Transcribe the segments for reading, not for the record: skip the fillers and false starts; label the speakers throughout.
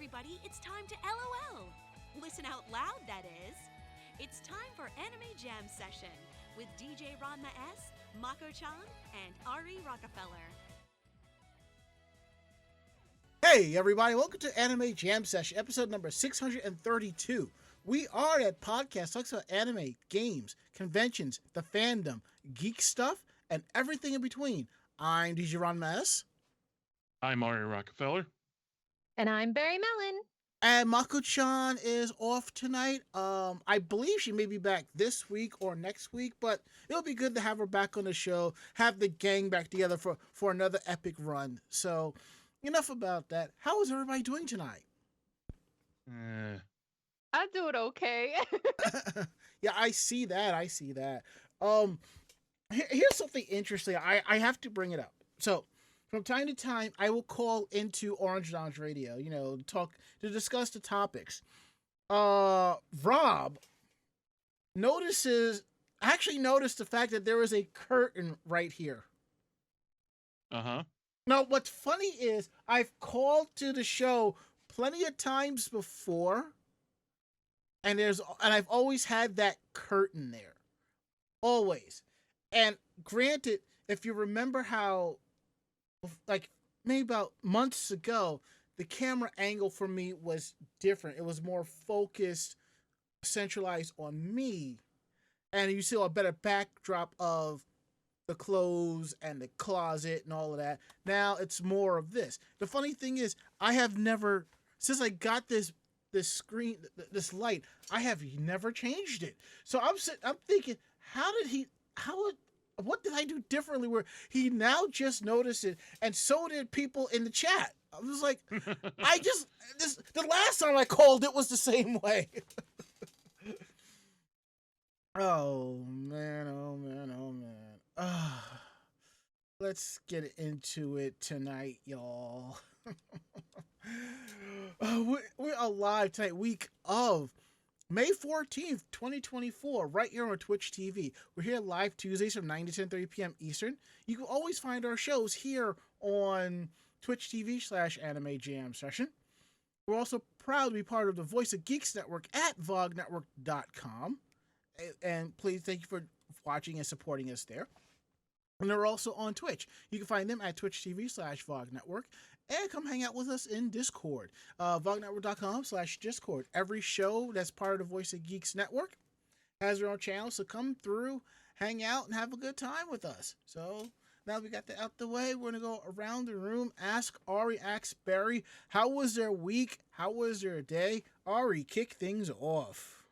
Speaker 1: everybody, it's time to LOL. Listen out loud, that is. It's time for Anime Jam Session with DJ Ranma S, Mako-chan, and Ari Rockefeller.
Speaker 2: Hey everybody, welcome to Anime Jam Session, episode number 632. We are that podcast talks about anime, games, conventions, the fandom, geek stuff, and everything in between. I'm DJ Ranma S.
Speaker 3: I'm Ari Rockefeller.
Speaker 4: And I'm Barry Mellon.
Speaker 2: And Mako-chan is off tonight. I believe she may be back this week or next week, but it'll be good to have her back on the show, have the gang back together for another epic run. So, enough about that. How is everybody doing tonight?
Speaker 4: I'm doing okay.
Speaker 2: Yeah, I see that. Here's something interesting. I have to bring it up. So, from time to time, I will call into Orange Lounge Radio, to discuss the topics. Rob noticed the fact that there is a curtain right here.
Speaker 3: Uh-huh.
Speaker 2: Now, what's funny is I've called to the show plenty of times before, and I've always had that curtain there. Always. And granted, if you remember how, like, maybe about months ago, the camera angle for me was different. It was more focused, centralized on me. And you see a better backdrop of the clothes and the closet and all of that. Now it's more of this. The funny thing is, I have never, since I got this screen, this light, I have never changed it. So I'm thinking, what did I do differently where he now just noticed it, and so did people in the chat. I was like, the last time I called, it was the same way. Oh man. Let's get into it tonight, y'all. We are live tonight, week of May 14th, 2024, right here on Twitch TV. We're here live Tuesdays from 9 to 10:30 p.m. Eastern. You can always find our shows here on Twitch TV/Anime Jam Session. We're also proud to be part of the Voice of Geeks Network at vognetwork.com. And please, thank you for watching and supporting us there. And they're also on Twitch. You can find them at Twitch TV/VogNetwork. And come hang out with us in Discord. VogNetwork.com/Discord. Every show that's part of the Voice of Geeks Network has their own channel. So come through, hang out, and have a good time with us. So now we got that out the way, we're going to go around the room. Ask Ari, ask Barry, how was their week? How was their day? Ari, kick things off.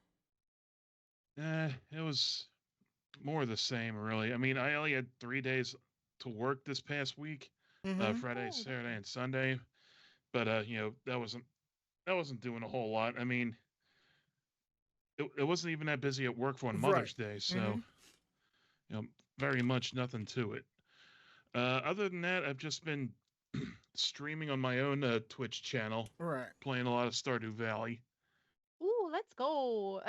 Speaker 3: It was more of the same, really. I mean, I only had 3 days to work this past week. Friday, Saturday, and Sunday. But that wasn't doing a whole lot. I mean, it wasn't even that busy at work for Mother's Day, so very much nothing to it. Other than that, I've just been streaming on my own Twitch channel, playing a lot of Stardew Valley.
Speaker 4: Ooh, let's go.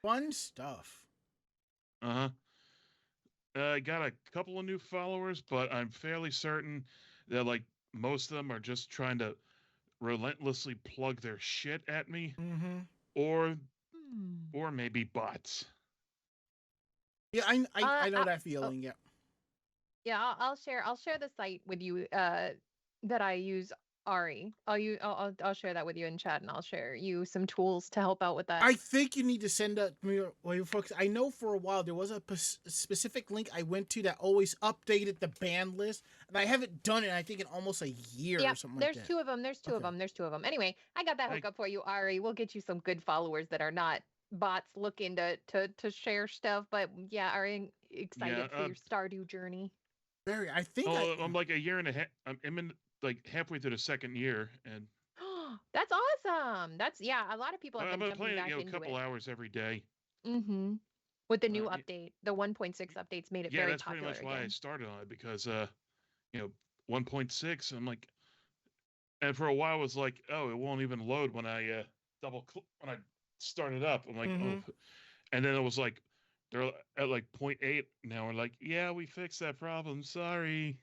Speaker 2: Fun stuff.
Speaker 3: I got a couple of new followers, but I'm fairly certain that most of them are just trying to relentlessly plug their shit at me, or maybe bots.
Speaker 2: Yeah, I know that feeling. Yeah.
Speaker 4: Yeah, I'll share the site with you that I use, Ari. I'll share that with you in chat, and I'll share you some tools to help out with that.
Speaker 2: I think you need to send that to me, folks. I know for a while there was a specific link I went to that always updated the ban list, and I haven't done it, I think, in almost a year or something like that.
Speaker 4: There's two of them. Anyway, I got that hookup for you, Ari. We'll get you some good followers that are not bots looking to share stuff. But yeah, Ari, excited for your Stardew journey.
Speaker 2: Barry, I think
Speaker 3: I'm like a year and a half. I'm in halfway through the second year, and
Speaker 4: that's awesome. A lot of people have been
Speaker 3: playing
Speaker 4: back
Speaker 3: it,
Speaker 4: into
Speaker 3: a couple hours every day.
Speaker 4: With the new update, the 1.6 updates made it very popular.
Speaker 3: Yeah, that's pretty much why I started on it, because 1.6, I'm like, and for a while I was like, oh, it won't even load when I when I start it up. I'm like, oh, and then it was like, they're at 0.8 now. We're like, yeah, we fixed that problem. Sorry.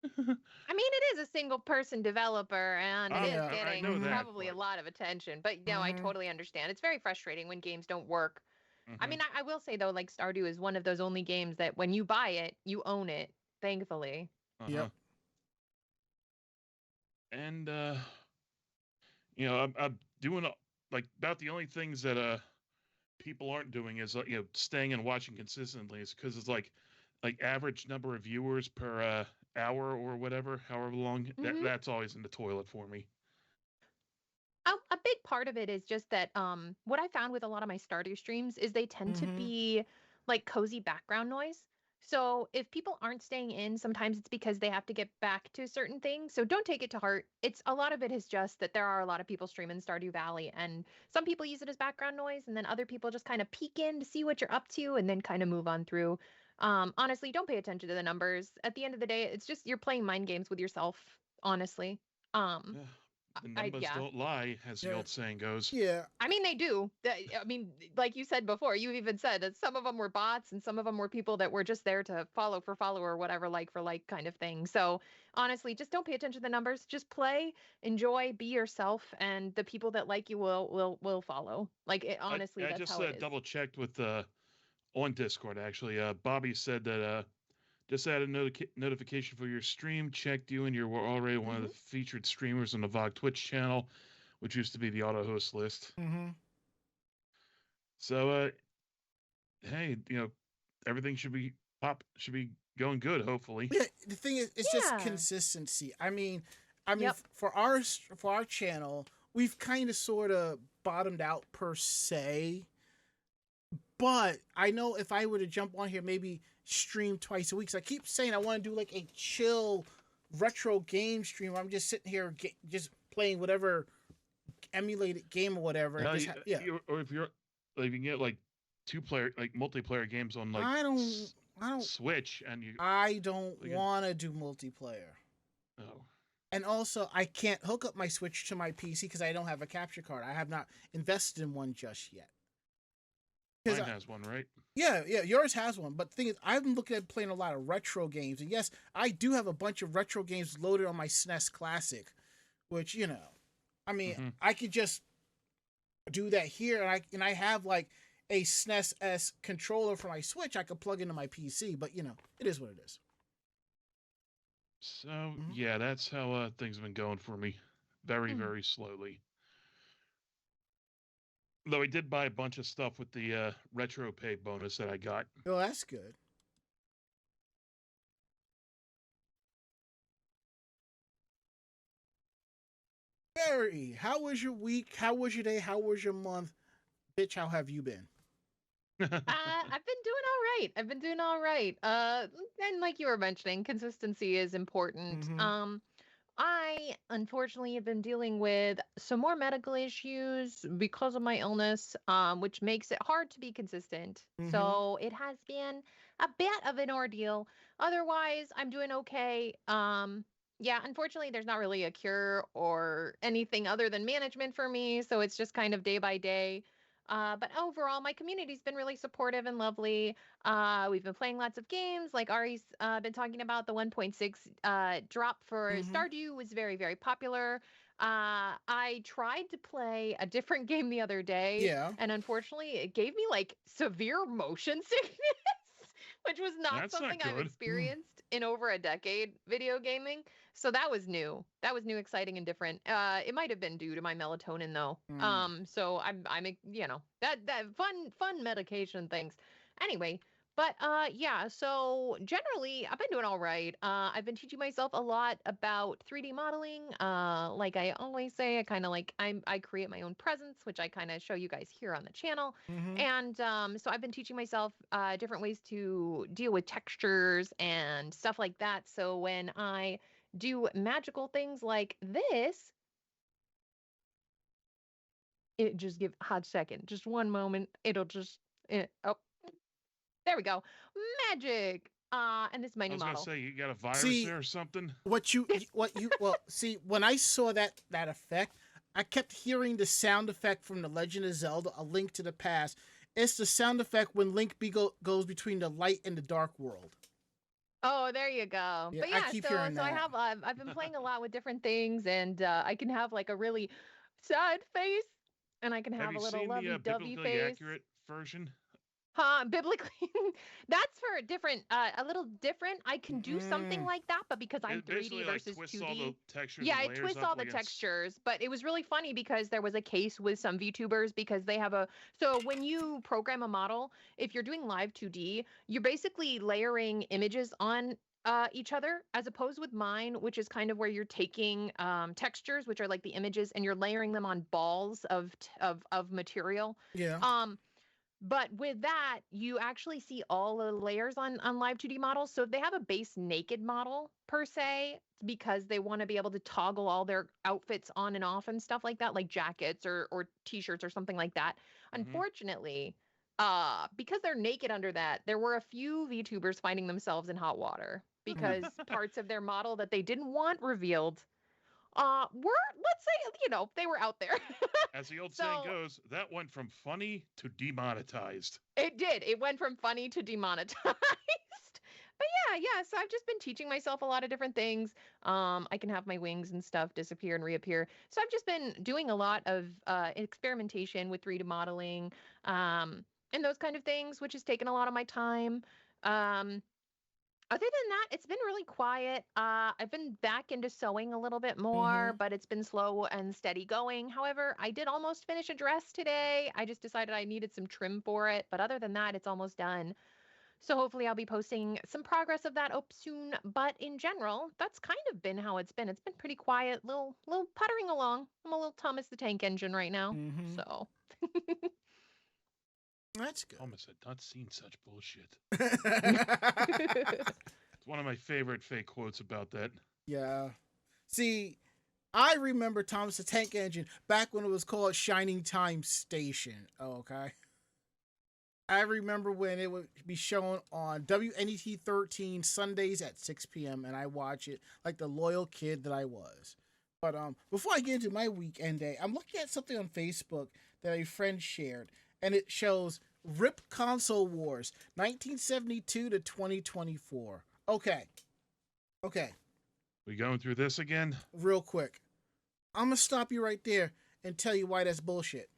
Speaker 4: I mean, it is a single person developer, and it is getting probably a lot of attention. But no, I totally understand. It's very frustrating when games don't work. I mean, I will say though, like Stardew is one of those only games that when you buy it, you own it. Thankfully.
Speaker 2: Yep.
Speaker 3: And you know, I'm doing like about the only things that people aren't doing is you know, staying and watching consistently. Is because it's like average number of viewers per hour or whatever, however long. That's always in the toilet for me.
Speaker 4: A big part of it is just that what I found with a lot of my Stardew streams is they tend to be like cozy background noise. So if people aren't staying in, sometimes it's because they have to get back to certain things. So don't take it to heart. It's a lot of it is just that there are a lot of people streaming Stardew Valley, and some people use it as background noise, and then other people just kind of peek in to see what you're up to and then kind of move on through. Honestly, don't pay attention to the numbers. At the end of the day, it's just you're playing mind games with yourself, honestly.
Speaker 3: The numbers don't lie, as the old saying goes.
Speaker 2: Yeah.
Speaker 4: I mean, they do. I mean, like you said before, you even said that some of them were bots and some of them were people that were just there to follow for follow or whatever, like for like kind of thing. So honestly, just don't pay attention to the numbers. Just play, enjoy, be yourself, and the people that like you will follow. Like honestly,
Speaker 3: I just double checked with on Discord actually. Bobby said that just added a notification for your stream. Checked you, and you were already one of the featured streamers on the VOG Twitch channel, which used to be the auto host list. So, hey, you know, everything should be going good. Hopefully.
Speaker 2: Yeah. The thing is, it's just consistency. I mean, for our channel, we've kind of sort of bottomed out per se. But I know if I were to jump on here, maybe stream twice a week. So I keep saying I want to do like a chill retro game stream. I'm just sitting here just playing whatever emulated game or whatever.
Speaker 3: Or if you can get like multiplayer games on like
Speaker 2: I don't
Speaker 3: Switch, and
Speaker 2: I don't want to do multiplayer.
Speaker 3: Oh.
Speaker 2: And also, I can't hook up my Switch to my PC because I don't have a capture card. I have not invested in one just yet.
Speaker 3: Mine has one, right?
Speaker 2: Yeah, yours has one. But the thing is, I've been looking at playing a lot of retro games. And yes, I do have a bunch of retro games loaded on my SNES Classic, which, you know, I mean, I could just do that here. And I have like a SNES S controller for my Switch I could plug into my PC. But, you know, it is what it is.
Speaker 3: So, yeah, that's how things have been going for me. Very, very slowly. Though I did buy a bunch of stuff with the retro pay bonus that I got.
Speaker 2: Oh, that's good. Barry, how was your week? How was your day? How was your month? Bitch, how have you been?
Speaker 4: I've been doing all right. And like you were mentioning, consistency is important. I unfortunately have been dealing with some more medical issues because of my illness, which makes it hard to be consistent. So it has been a bit of an ordeal. Otherwise, I'm doing okay. Yeah, unfortunately, there's not really a cure or anything other than management for me. So it's just kind of day by day. But overall, my community's been really supportive and lovely. We've been playing lots of games, like Ari's been talking about. The 1.6 drop for Stardew was very, very popular. I tried to play a different game the other day, and unfortunately, it gave me like severe motion sickness, which was not something I've experienced in over a decade video gaming. So that was new. That was new, exciting, and different. It might have been due to my melatonin though. So I'm you know, that fun medication things. Anyway, but yeah, so generally I've been doing all right. I've been teaching myself a lot about 3D modeling. Like I always say, I kind of like I create my own presence, which I kind of show you guys here on the channel. And so I've been teaching myself different ways to deal with textures and stuff like that. So when I do magical things like this, it just give a hot second, just one moment. It'll just oh, there we go, magic. And this is my new model.
Speaker 3: I was gonna say, you got a virus there or something.
Speaker 2: Well, see, when I saw that effect, I kept hearing the sound effect from The Legend of Zelda: A Link to the Past. It's the sound effect when Link goes between the light and the dark world.
Speaker 4: Oh, there you go.
Speaker 2: Yeah,
Speaker 4: But
Speaker 2: I
Speaker 4: yeah,
Speaker 2: keep
Speaker 4: so
Speaker 2: hearing
Speaker 4: I
Speaker 2: that.
Speaker 4: have I've been playing a lot with different things, and I can have like a really sad face, and I can
Speaker 3: Have
Speaker 4: have
Speaker 3: you
Speaker 4: a little
Speaker 3: seen the
Speaker 4: lovey-dovey
Speaker 3: biblically
Speaker 4: face.
Speaker 3: accurate version?
Speaker 4: Huh, biblically, that's for a different, a little different. I can do something
Speaker 2: Mm,
Speaker 4: like that, but because I'm
Speaker 3: It
Speaker 4: 3D
Speaker 3: basically like
Speaker 4: versus
Speaker 3: twists all the
Speaker 4: 2D,
Speaker 3: textures
Speaker 4: yeah,
Speaker 3: and
Speaker 4: it
Speaker 3: layers
Speaker 4: twists
Speaker 3: up
Speaker 4: all the
Speaker 3: like it's.
Speaker 4: textures. But it was really funny because there was a case with some VTubers because they have a, so when you program a model, if you're doing live 2D, you're basically layering images on each other, as opposed with mine, which is kind of where you're taking textures, which are like the images, and you're layering them on balls of material.
Speaker 2: yeah.
Speaker 4: Um, but with that, you actually see all the layers on live 2D models. So if they have a base naked model per se, because they want to be able to toggle all their outfits on and off and stuff like that, like jackets or t-shirts or something like that.
Speaker 3: Hmm.
Speaker 4: Unfortunately, because they're naked under that, there were a few VTubers finding themselves in hot water because parts of their model that they didn't want revealed were, let's say, they were out there.
Speaker 3: As the old saying
Speaker 4: So
Speaker 3: goes, that went from funny to demonetized.
Speaker 4: it did. It went from funny to demonetized. But yeah. So I've just been teaching myself a lot of different things. I can have my wings and stuff disappear and reappear. So I've just been doing a lot of experimentation with 3D modeling, and those kind of things, which has taken a lot of my time. Um, Other than that, it's been really quiet. I've been back into sewing a little bit more,
Speaker 2: Mm-hmm.
Speaker 4: but it's been slow and steady going. However, I did almost finish a dress today. I just decided I needed some trim for it. But other than that, it's almost done. So hopefully I'll be posting some progress of that up soon. But in general, that's kind of been how it's been. It's been pretty quiet, little puttering along. I'm a little Thomas the Tank Engine right now.
Speaker 2: Mm-hmm.
Speaker 4: So
Speaker 2: That's good.
Speaker 3: Thomas had not seen such bullshit.
Speaker 2: Yeah.
Speaker 3: It's one of my favorite fake quotes about that.
Speaker 2: See, I remember Thomas the Tank Engine back when it was called Shining Time Station. Okay. I remember when it would be shown on WNET 13 Sundays at 6 p.m. and I watch it like the loyal kid that I was. But before I get into my weekend day, I'm looking at something on Facebook that a friend shared, and it shows RIP Console Wars 1972 to 2024. Okay.
Speaker 3: We going through this again?
Speaker 2: Real quick. I'm gonna stop you right there and tell you why that's bullshit.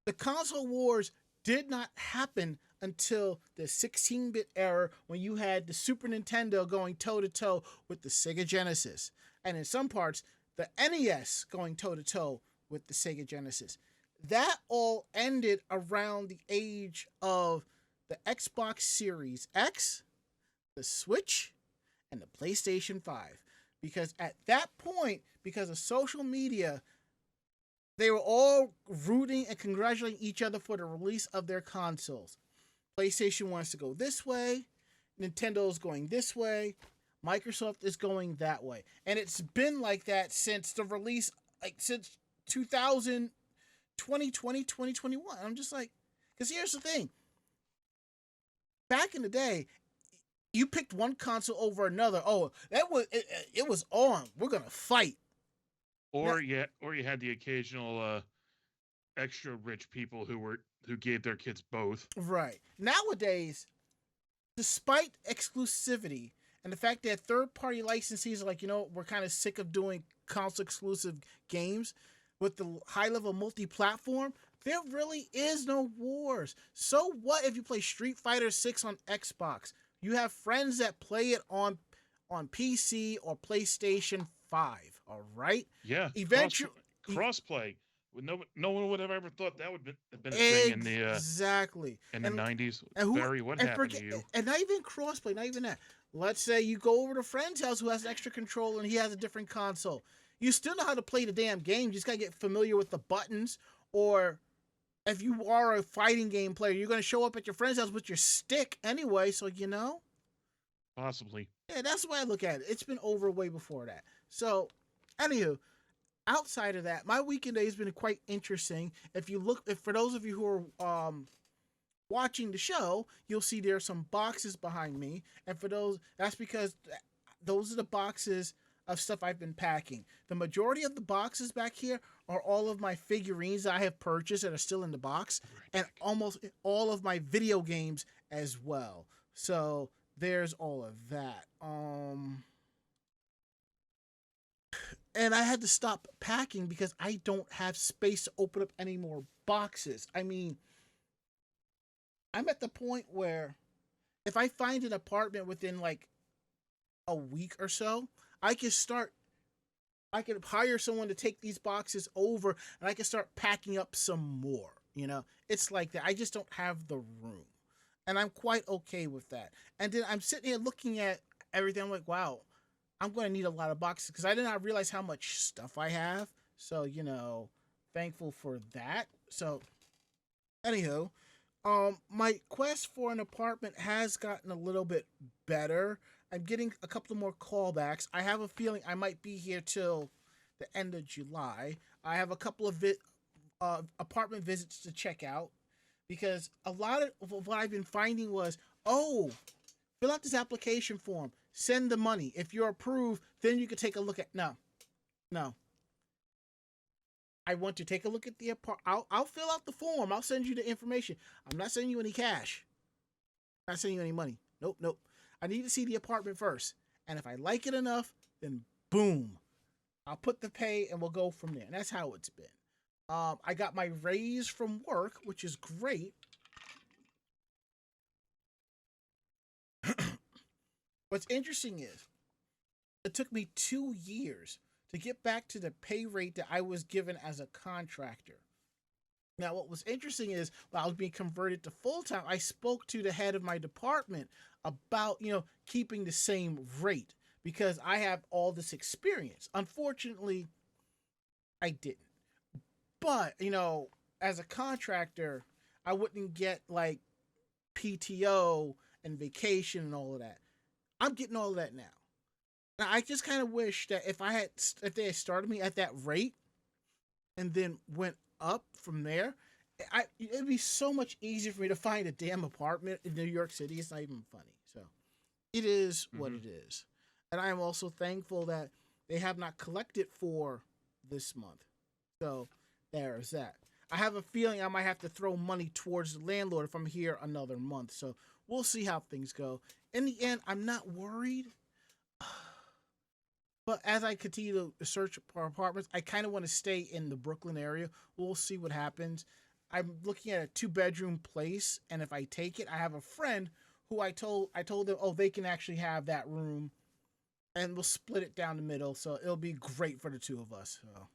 Speaker 2: The console wars did not happen until the 16-bit era when you had the Super Nintendo going toe-to-toe with the Sega Genesis. And in some parts, the NES going toe-to-toe with the Sega Genesis. That all ended around the age of the Xbox Series X, the Switch, and the PlayStation 5. Because at that point, because of social media, they were all rooting and congratulating each other for the release of their consoles. PlayStation wants to go this way, Nintendo's going this way, Microsoft is going that way. And it's been like that since the release, like since 2020, 2021. I'm just like, because here's the thing. Back in the day, you picked one console over another. Oh, it was on. We're gonna fight.
Speaker 3: Or you had the occasional extra rich people who gave their kids both.
Speaker 2: Right. Nowadays, despite exclusivity and the fact that third-party licensees are like, we're kind of sick of doing console-exclusive games with the high-level multi-platform, there really is no wars. So what if you play Street Fighter 6 on Xbox? You have friends that play it on PC or PlayStation 5, all right?
Speaker 3: Yeah.
Speaker 2: Eventually,
Speaker 3: crossplay. No one would have ever thought that would have been a thing in the
Speaker 2: exactly
Speaker 3: in the 90s.
Speaker 2: And
Speaker 3: Barry, what happened to you?
Speaker 2: And not even crossplay, not even that. Let's say you go over to a friend's house who has an extra controller and he has a different console. You still know how to play the damn game. You just gotta get familiar with the buttons. Or if you are a fighting game player, you're gonna show up at your friend's house with your stick anyway. So
Speaker 3: Possibly.
Speaker 2: Yeah, that's the way I look at it. It's been over way before that. So, anywho, outside of that, my weekend day has been quite interesting. If for those of you who are watching the show, you'll see there are some boxes behind me, and that's because those are the boxes of stuff I've been packing. The majority of the boxes back here are all of my figurines that I have purchased that are still in the box, and almost all of my video games as well. So there's all of that. And I had to stop packing because I don't have space to open up any more boxes. I mean, I'm at the point where if I find an apartment within like a week or so, I can start. I can hire someone to take these boxes over, and I can start packing up some more. You know, it's like that. I just don't have the room, and I'm quite okay with that. And then I'm sitting here looking at everything. I'm like, wow, I'm going to need a lot of boxes because I did not realize how much stuff I have. So, you know, thankful for that. So, anywho, my quest for an apartment has gotten a little bit better. I'm getting a couple more callbacks. I have a feeling I might be here till the end of July. I have a couple of apartment visits to check out because a lot of what I've been finding was, oh, fill out this application form, send the money. If you're approved, then you can take a look at. No. I want to take a look at the apartment. I'll fill out the form. I'll send you the information. I'm not sending you any cash. I'm not sending you any money. Nope. I need to see the apartment first. And if I like it enough, then boom. I'll put the pay and we'll go from there. And that's how it's been. I got my raise from work, which is great. What's interesting is it took me 2 years to get back to the pay rate that I was given as a contractor. Now, what was interesting is when I was being converted to full-time, I spoke to the head of my department about, keeping the same rate because I have all this experience. Unfortunately, I didn't. But, as a contractor, I wouldn't get like PTO and vacation and all of that. I'm getting all of that now. Now, I just kind of wish that if they had started me at that rate and then went up from there, it'd be so much easier for me to find a damn apartment in New York City. It's not even funny. So it is what it is. And I am also thankful that they have not collected for this month. So there's that. I have a feeling I might have to throw money towards the landlord if I'm here another month. So we'll see how things go. In the end, I'm not worried. But as I continue to search for apartments, I kind of want to stay in the Brooklyn area. We'll see what happens. I'm looking at a 2-bedroom place, and if I take it, I have a friend who I told them, oh, they can actually have that room, and we'll split it down the middle, so it'll be great for the two of us. So.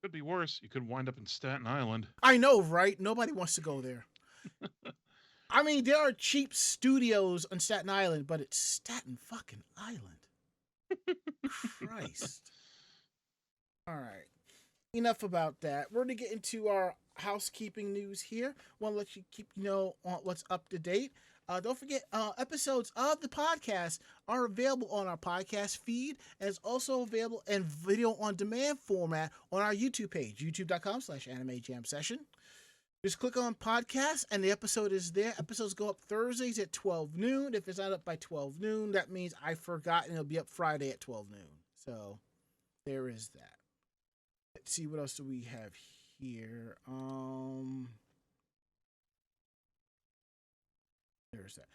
Speaker 3: Could be worse. You could wind up in Staten Island.
Speaker 2: I know, right? Nobody wants to go there. I mean, there are cheap studios on Staten Island, but it's Staten fucking Island. Christ. All right. Enough about that. We're going to get into our housekeeping news here. Want to let you keep on what's up to date. Don't forget, episodes of the podcast are available on our podcast feed, and it's also available in video on demand format on our YouTube page, youtube.com/animejamsession. Just click on podcast, and the episode is there. Episodes go up Thursdays at 12 noon. If it's not up by 12 noon, that means I forgot, and it'll be up Friday at 12 noon. So there is that. Let's see, what else do we have here? There's that.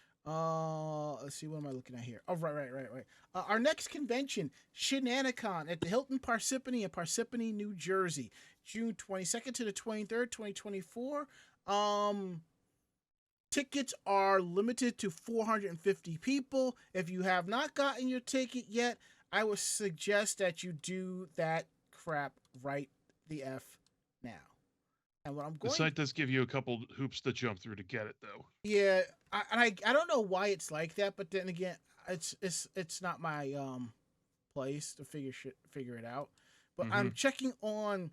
Speaker 2: Let's see, what am I looking at here? Oh, right. Our next convention, Shenanican, at the Hilton Parsippany in Parsippany, New Jersey, June 22nd to the 23rd, 2024. Tickets are limited to 450 people. If you have not gotten your ticket yet, I would suggest that you do that crap right the F now. And what I'm going
Speaker 3: The site does give you a couple hoops to jump through to get it, though.
Speaker 2: Yeah, I don't know why it's like that, but then again, it's not my place to figure it out. But I'm checking on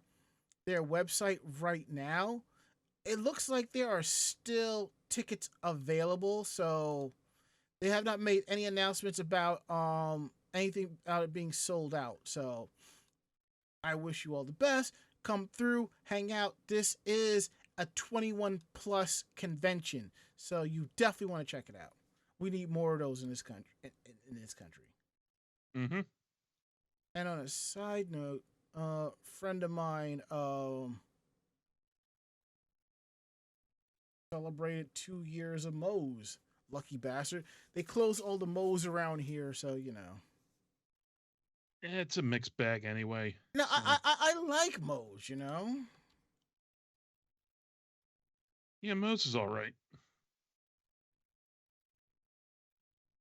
Speaker 2: their website right now. It looks like there are still tickets available, so they have not made any announcements about anything about it being sold out. So I wish you all the best. Come through, hang out. This is a 21 plus convention, so you definitely want to check it out. We need more of those in this country. And on a side note, friend of mine celebrated 2 years of Moe's lucky bastard. They close all the mows around here, so you know.
Speaker 3: It's a mixed bag anyway.
Speaker 2: No, I like mows, you know.
Speaker 3: Yeah, Moe's is all right.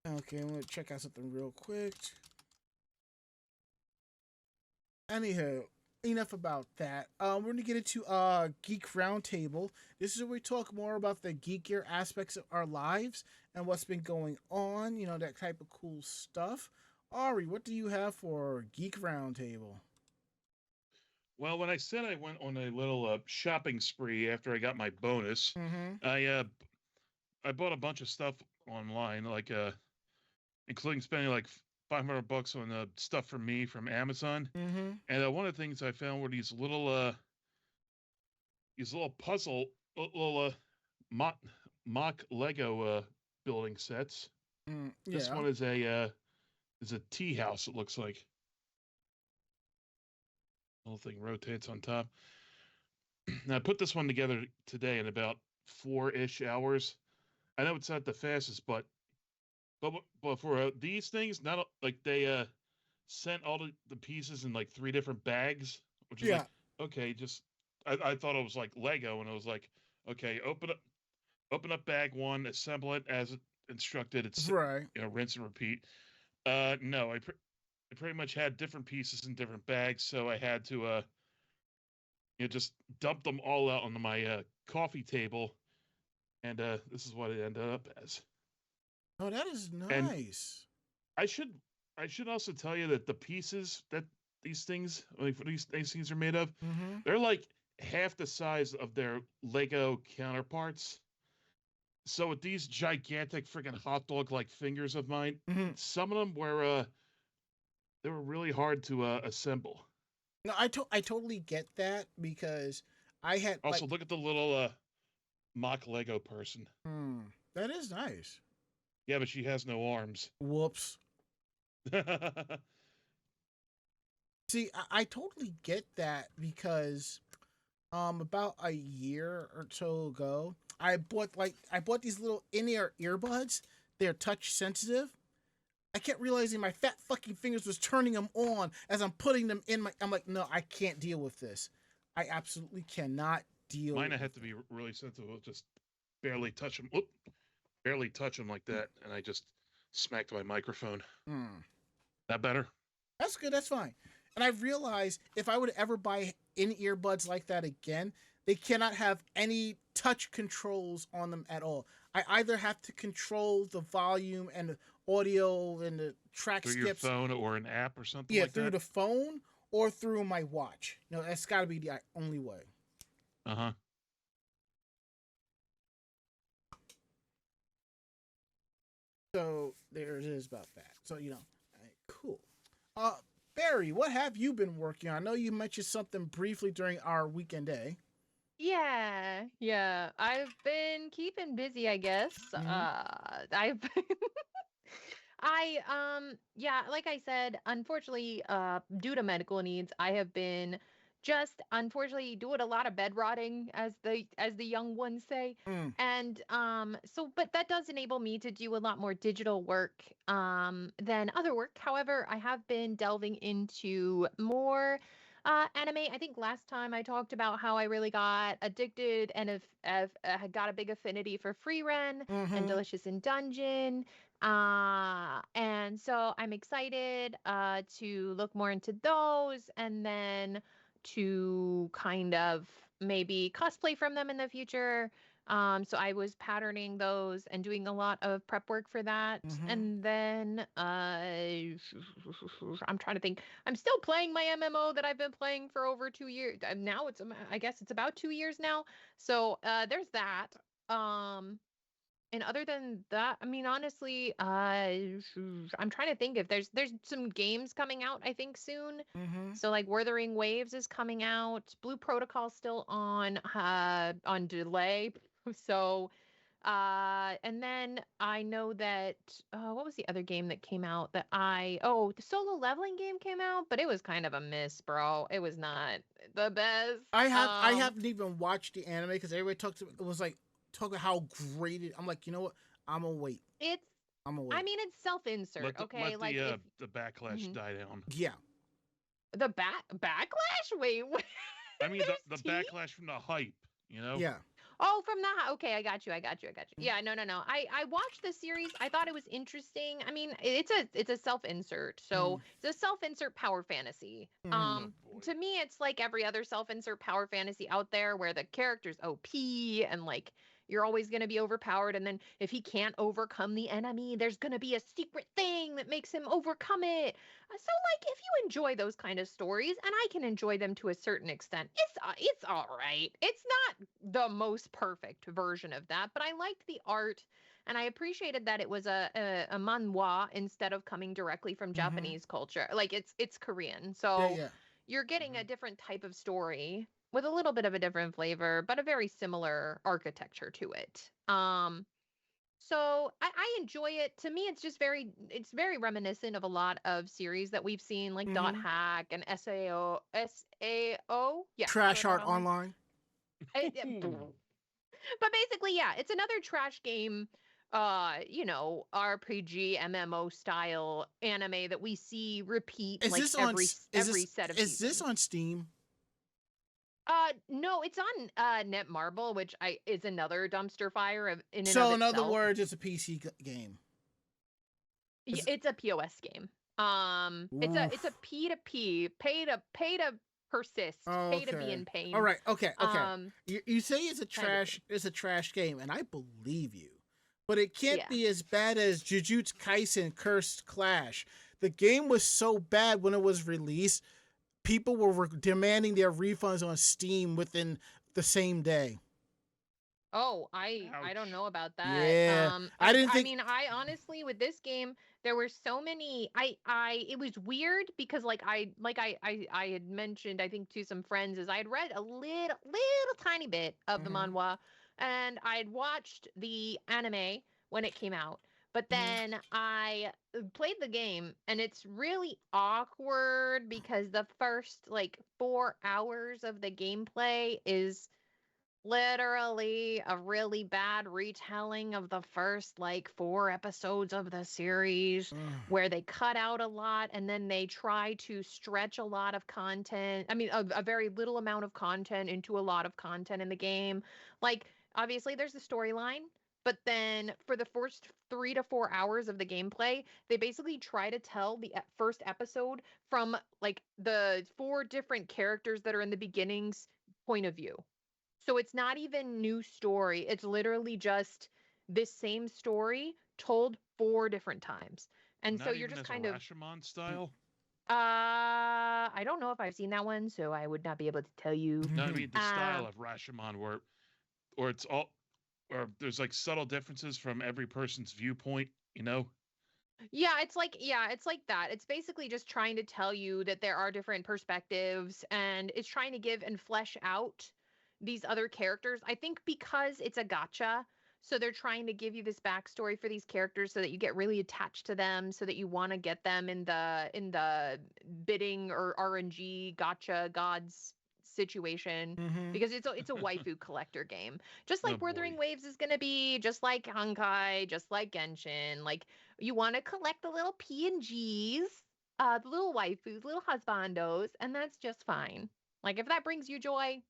Speaker 2: Okay, I'm gonna check out something real quick. Anyhow, enough about that. We're gonna get into Geek Roundtable. This is where we talk more about the geekier aspects of our lives and what's been going on. You know, that type of cool stuff. Ari, what do you have for Geek Roundtable?
Speaker 3: Well, when I said I went on a little shopping spree after I got my bonus,
Speaker 2: Mm-hmm.
Speaker 3: I bought a bunch of stuff online, like including spending like $500 on stuff for me from Amazon.
Speaker 2: Mm-hmm.
Speaker 3: And one of the things I found were these little puzzle little mock Lego building sets.
Speaker 2: Yeah.
Speaker 3: This one is a tea house. It looks like the whole thing rotates on top. Now I put this one together today in about 4-ish hours. I know it's not the fastest, but for these things, not like they sent all the pieces in like 3 different bags, which is like okay, just I thought it was like Lego, and it was like okay, open up bag 1, assemble it as instructed. It's
Speaker 2: right.
Speaker 3: You know, rinse and repeat. No, I pretty much had different pieces in different bags, so I had to you know, just dump them all out onto my coffee table, and this is what it ended up as.
Speaker 2: Oh, that is nice.
Speaker 3: And I should also tell you that the pieces that these things, like these things are made of, they're like half the size of their Lego counterparts. So with these gigantic freaking hot dog like fingers of mine, some of them were they were really hard to assemble.
Speaker 2: No, I totally get that because I had
Speaker 3: also look at the little mock Lego person.
Speaker 2: That is nice.
Speaker 3: Yeah, but she has no arms.
Speaker 2: Whoops. See, I totally get that because about a year or so ago, I bought these little in-ear earbuds. They're touch sensitive. I kept realizing my fat fucking fingers was turning them on as I'm putting them in my. I'm like, no, I can't deal with this. I absolutely cannot deal.
Speaker 3: Mine, I had to be really sensitive. Just barely touch them. Whoop, barely touch them like that, and I just smacked my microphone. That better?
Speaker 2: That's good. That's fine. And I realized if I would ever buy in-ear buds like that again, they cannot have any touch controls on them at all. I either have to control the volume and the audio and the track
Speaker 3: through
Speaker 2: skips.
Speaker 3: Your phone or an app or something
Speaker 2: like
Speaker 3: that?
Speaker 2: Yeah, through the phone or through my watch. No, that's got to be the only way.
Speaker 3: Uh-huh.
Speaker 2: So there it is about that. So, you know, right, cool. Barry, what have you been working on? I know you mentioned something briefly during our weekend day.
Speaker 4: Yeah. I've been keeping busy, I guess. I've like I said, unfortunately, due to medical needs, I have been just unfortunately doing a lot of bed rotting, as the young ones say. And but that does enable me to do a lot more digital work than other work. However, I have been delving into more anime. I think last time I talked about how I really got addicted and have got a big affinity for Free Ren and Delicious in Dungeon. And so I'm excited to look more into those, and then to kind of maybe cosplay from them in the future. So I was patterning those and doing a lot of prep work for that. And then I'm trying to think. I'm still playing my MMO that I've been playing for over 2 years. Now I guess it's about 2 years now. So there's that. And other than that, I mean, honestly, I'm trying to think if there's some games coming out, I think soon. So like Wuthering Waves is coming out. Blue Protocol's still on delay. So and then I know that what was the other game that came out that the Solo Leveling game came out, but it was kind of a miss, bro. It was not the best.
Speaker 2: I haven't even watched the anime because everybody talks about it was like talk about how great it. I'm like, you know what? I'm gonna wait.
Speaker 4: It's
Speaker 2: I'm gonna
Speaker 4: I
Speaker 2: wait.
Speaker 4: mean, it's self-insert, okay?
Speaker 3: Let
Speaker 4: Like if
Speaker 3: the backlash
Speaker 4: Mhm.
Speaker 3: die down.
Speaker 2: Yeah.
Speaker 4: the backlash? Wait,
Speaker 3: I mean the
Speaker 4: there's tea?
Speaker 3: backlash from the hype, you know?
Speaker 2: Yeah.
Speaker 4: Oh, from the okay, I got you. Yeah, no, no, no. I watched the series. I thought it was interesting. I mean, it's a self-insert. So,
Speaker 2: Mm.
Speaker 4: it's a self-insert power fantasy.
Speaker 2: Mm.
Speaker 3: Oh boy.
Speaker 4: To me it's like every other self-insert power fantasy out there where the character's OP and like you're always going to be overpowered, and then if he can't overcome the enemy, there's going to be a secret thing that makes him overcome it. So like if you enjoy those kind of stories, and I can enjoy them to a certain extent, it's all right. It's not the most perfect version of that, but I liked the art, and I appreciated that it was a manhwa instead of coming directly from
Speaker 2: Mm-hmm.
Speaker 4: Japanese culture. Like it's Korean.
Speaker 2: Yeah.
Speaker 4: So
Speaker 2: Yeah.
Speaker 4: you're getting a
Speaker 3: Mhm.
Speaker 4: different type of story with a little bit of a different flavor, but a very similar architecture to it. So I enjoy it. To me, it's very reminiscent of a lot of series that we've seen, like Dot
Speaker 2: Mm-hmm.
Speaker 4: Hack and SAO. Yeah,
Speaker 2: Trash
Speaker 4: Sword Art
Speaker 2: Art
Speaker 4: Online.
Speaker 2: Online.
Speaker 3: Ooh.
Speaker 4: But basically, yeah, it's another trash game, RPG MMO style anime that we see repeat
Speaker 2: Is
Speaker 4: like
Speaker 2: this on?
Speaker 4: every set of
Speaker 2: Is this
Speaker 4: seasons.
Speaker 2: on Steam?
Speaker 4: No, it's on Netmarble, which I is another dumpster fire in and of
Speaker 2: So in other
Speaker 4: itself.
Speaker 2: words, it's a PC game. Is
Speaker 4: It's a POS game. It's a
Speaker 2: Oof.
Speaker 4: P2P, pay to persist,
Speaker 2: Oh,
Speaker 4: pay to be
Speaker 2: okay.
Speaker 4: in
Speaker 2: All
Speaker 4: pain.
Speaker 2: right. Okay. Okay.
Speaker 4: Um,
Speaker 2: You say it's a
Speaker 4: Kind of thing.
Speaker 2: trash game, and I believe you, but it can't
Speaker 4: Yeah.
Speaker 2: be as bad as Jujutsu Kaisen Cursed Clash. The game was so bad when it was released, people were demanding their refunds on Steam within the same day.
Speaker 4: Oh, I don't
Speaker 3: Ouch.
Speaker 4: know about that.
Speaker 2: Yeah, I didn't
Speaker 4: I
Speaker 2: think.
Speaker 4: mean, I honestly with this game there were so many I it was weird because I had mentioned I think to some friends is I had read a little tiny bit of the
Speaker 2: Mhm,
Speaker 4: manhwa, and I'd watched the anime when it came out. But
Speaker 2: mhm.
Speaker 4: then I played the game, and it's really awkward because the first like 4 hours of the gameplay is literally a really bad retelling of the first like 4 episodes of the series,
Speaker 2: Ugh.
Speaker 4: where they cut out a lot and then they try to stretch a lot of content. I mean, a very little amount of content into a lot of content in the game. Like, obviously, there's the storyline. But then for the first 3 to 4 hours of the gameplay, they basically try to tell the first episode from like the four different characters that are in the beginning's point of view. So it's not even new story. It's literally just this same story told four different times. And so
Speaker 3: Not
Speaker 4: you're
Speaker 3: even
Speaker 4: just
Speaker 3: as a
Speaker 4: kind of
Speaker 3: Rashomon style.
Speaker 4: I don't know if I've seen that one, so I would not be able to tell you.
Speaker 3: No, I mean the style
Speaker 4: Um
Speaker 3: of Rashomon, where or it's all or there's like subtle differences from every person's viewpoint. You know.
Speaker 4: yeah, it's like that. It's basically just trying to tell you that there are different perspectives, and it's trying to give and flesh out these other characters. I think because it's a gotcha, so they're trying to give you this backstory for these characters so that you get really attached to them, so that you want to get them in the bidding or RNG gotcha gods situation,
Speaker 2: Mhm.
Speaker 4: because it's a waifu collector game. Just
Speaker 3: Oh
Speaker 4: like Wuthering
Speaker 3: boy.
Speaker 4: Waves is going to be, just like Honkai, just like Genshin. Like, you want to collect the little PNGs, the little waifus, little husbandos, and that's just fine. Like, if that brings you joy,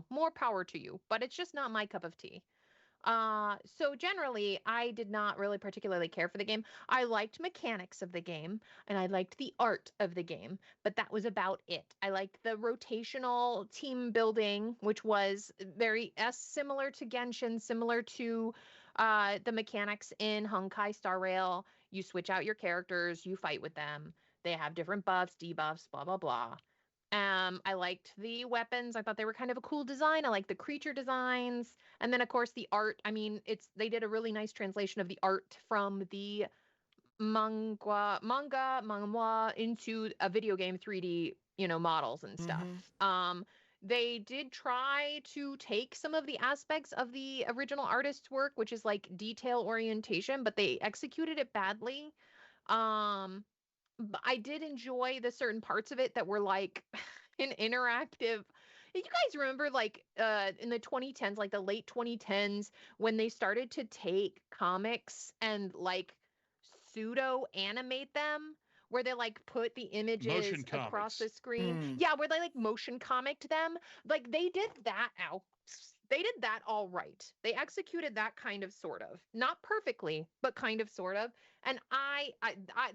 Speaker 4: more power to you. But it's just not my cup of tea. So generally, I did not really particularly care for the game. I liked mechanics of the game, and I liked the art of the game, but that was about it. I liked the rotational team building, which was very similar to Genshin, similar to the mechanics in Honkai Star Rail. You switch out your characters, you fight with them. They have different buffs, debuffs, blah blah blah. I liked the weapons. I thought they were kind of a cool design. I liked the creature designs. And then of course the art. I mean, it's they did a really nice translation of the art from the manga into a video game 3D, models and stuff.
Speaker 2: Mhm.
Speaker 4: They did try to take some of the aspects of the original artist's work, which is like detail orientation, but they executed it badly. Um I did enjoy the certain parts of it that were like an interactive. you guys remember like in the 2010s, like the late 2010s, when they started to take comics and like pseudo animate them, where they like put the images
Speaker 3: Motion
Speaker 4: across the
Speaker 3: comics.
Speaker 4: screen? Yeah, where they like motion comicked them. Like they did that out. They did that all right. They executed that kind of sort of. Not perfectly, but kind of sort of. And I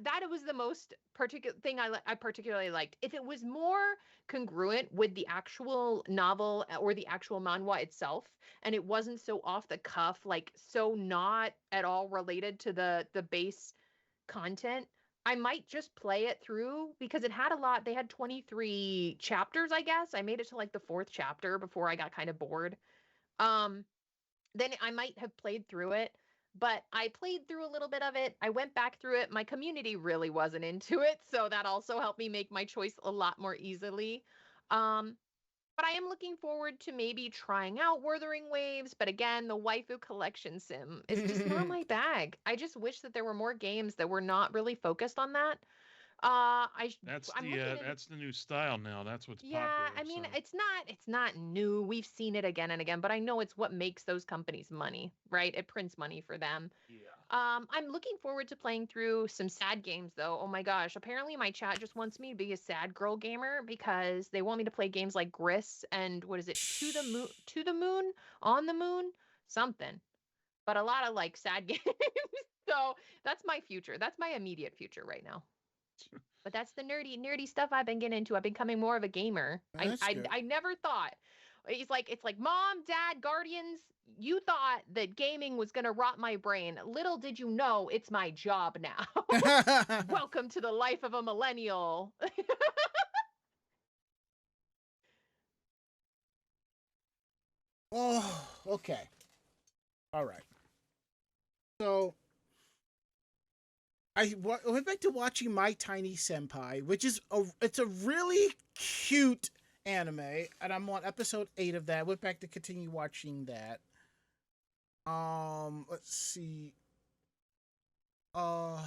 Speaker 4: that was the most particular thing I particularly liked. If it was more congruent with the actual novel or the actual manhwa itself, and it wasn't so off the cuff, like so not at all related to the base content, I might just play it through because it had a lot. They had 23 chapters, I guess. I made it to like the 4th chapter before I got kind of bored. Um then I might have played through it, but I played through a little bit of it. I went back through it. My community really wasn't into it, so that also helped me make my choice a lot more easily. Um, but I am looking forward to maybe trying out Wuthering Waves. But again, the waifu collection sim is just not my bag. I just wish that there were more games that were not really focused on that. I'm looking into
Speaker 3: That's the new style now. That's what's
Speaker 4: yeah,
Speaker 3: popular.
Speaker 4: I mean,
Speaker 3: So
Speaker 4: it's not new. We've seen it again and again, but I know it's what makes those companies money, right? It prints money for them.
Speaker 3: yeah.
Speaker 4: I'm looking forward to playing through some sad games though. Oh my gosh, apparently my chat just wants me to be a sad girl gamer because they want me to play games like Gris and what is it? To the moon, on the moon, something. But a lot of like sad games. So, that's my future. That's my immediate future right now. But that's the nerdy stuff I've been getting into. I've been becoming more of a gamer.
Speaker 2: That's good.
Speaker 4: I never thought it's like mom, dad, guardians. You thought that gaming was gonna rot my brain. Little did you know it's my job now. Welcome to the life of a millennial.
Speaker 2: Oh, okay. All right. So went back to watching My Tiny Senpai, which is it's a really cute anime, and I'm on episode 8 of that. I went back to continue watching that. Let's see. Uh,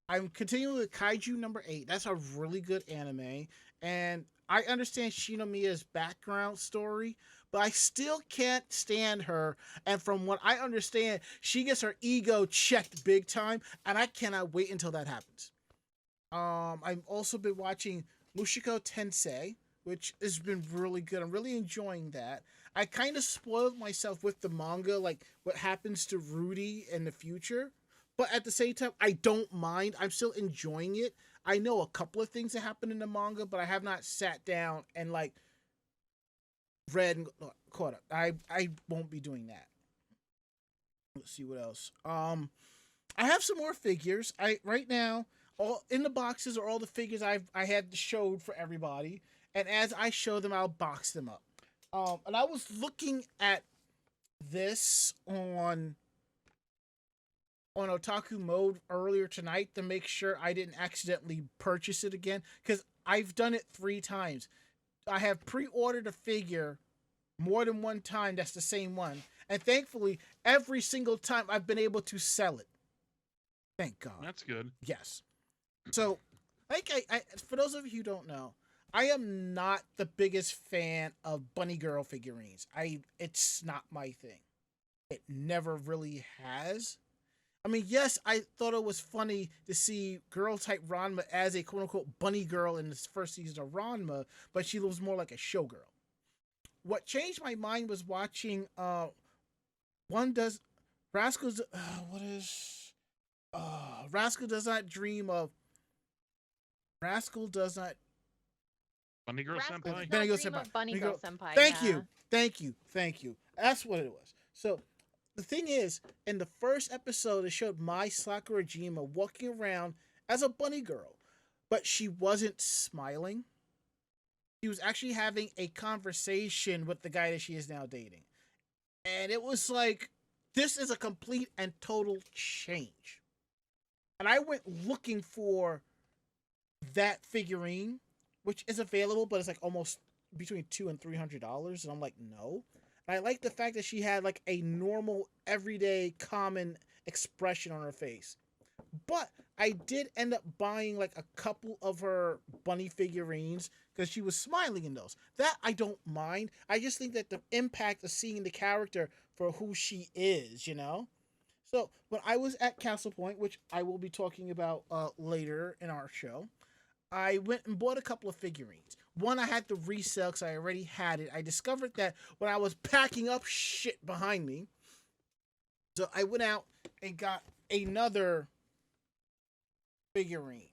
Speaker 2: I'm continuing with Kaiju number 8. That's a really good anime, and I understand Shinomiya's background story, but I still can't stand her. And from what I understand, she gets her ego checked big time, and I cannot wait until that happens. I've also been watching Mushiko Tensei, which has been really good. I'm really enjoying that. I kind of spoiled myself with the manga, like what happens to Rudy in the future. But at the same time, I don't mind. I'm still enjoying it. I know a couple of things that happen in the manga, but I have not sat down and like read and caught up. I won't be doing that. Let's see what else. I have some more figures. I right now all in the boxes are all the figures I had showed for everybody, and as I show them, I'll box them up. And I was looking at this on Otaku Mode earlier tonight to make sure I didn't accidentally purchase it again, because I've done it 3 times. I have pre-ordered a figure more than one time that's the same one, and thankfully every single time I've been able to sell it. Thank God.
Speaker 3: That's good.
Speaker 2: Yes. So, I for those of you who don't know, I am not the biggest fan of bunny girl figurines. It's not my thing. It never really has. I mean, yes, I thought it was funny to see girl type Ranma as a quote unquote bunny girl in this first season of Ranma, but she was more like a showgirl. What changed my mind was watching one does Rascal's what is Rascal does not dream of Rascal does not
Speaker 3: Bunny Girl
Speaker 4: Rascal
Speaker 3: Senpai?
Speaker 4: does
Speaker 2: Bunny Girl
Speaker 4: not dream
Speaker 2: Senpai.
Speaker 4: of Bunny Girl Senpai.
Speaker 2: Thank
Speaker 4: Yeah.
Speaker 2: you. Thank you. That's what it was. So the thing is, in the first episode, it showed Mai Sakurajima walking around as a bunny girl, but she wasn't smiling. She was actually having a conversation with the guy that she is now dating. And it was like, this is a complete and total change. And I went looking for that figurine, which is available, but it's like almost between $200 and $300. And I'm like, no. And I like the fact that she had like a normal, everyday, common expression on her face. But I did end up buying like a couple of her bunny figurines because she was smiling in those. That I don't mind. I just think that the impact of seeing the character for who she is, you know? So when I was at Castle Point, which I will be talking about later in our show, I went and bought a couple of figurines. One I had to resell because I already had it. I discovered that when I was packing up shit behind me. So I went out and got another figurine.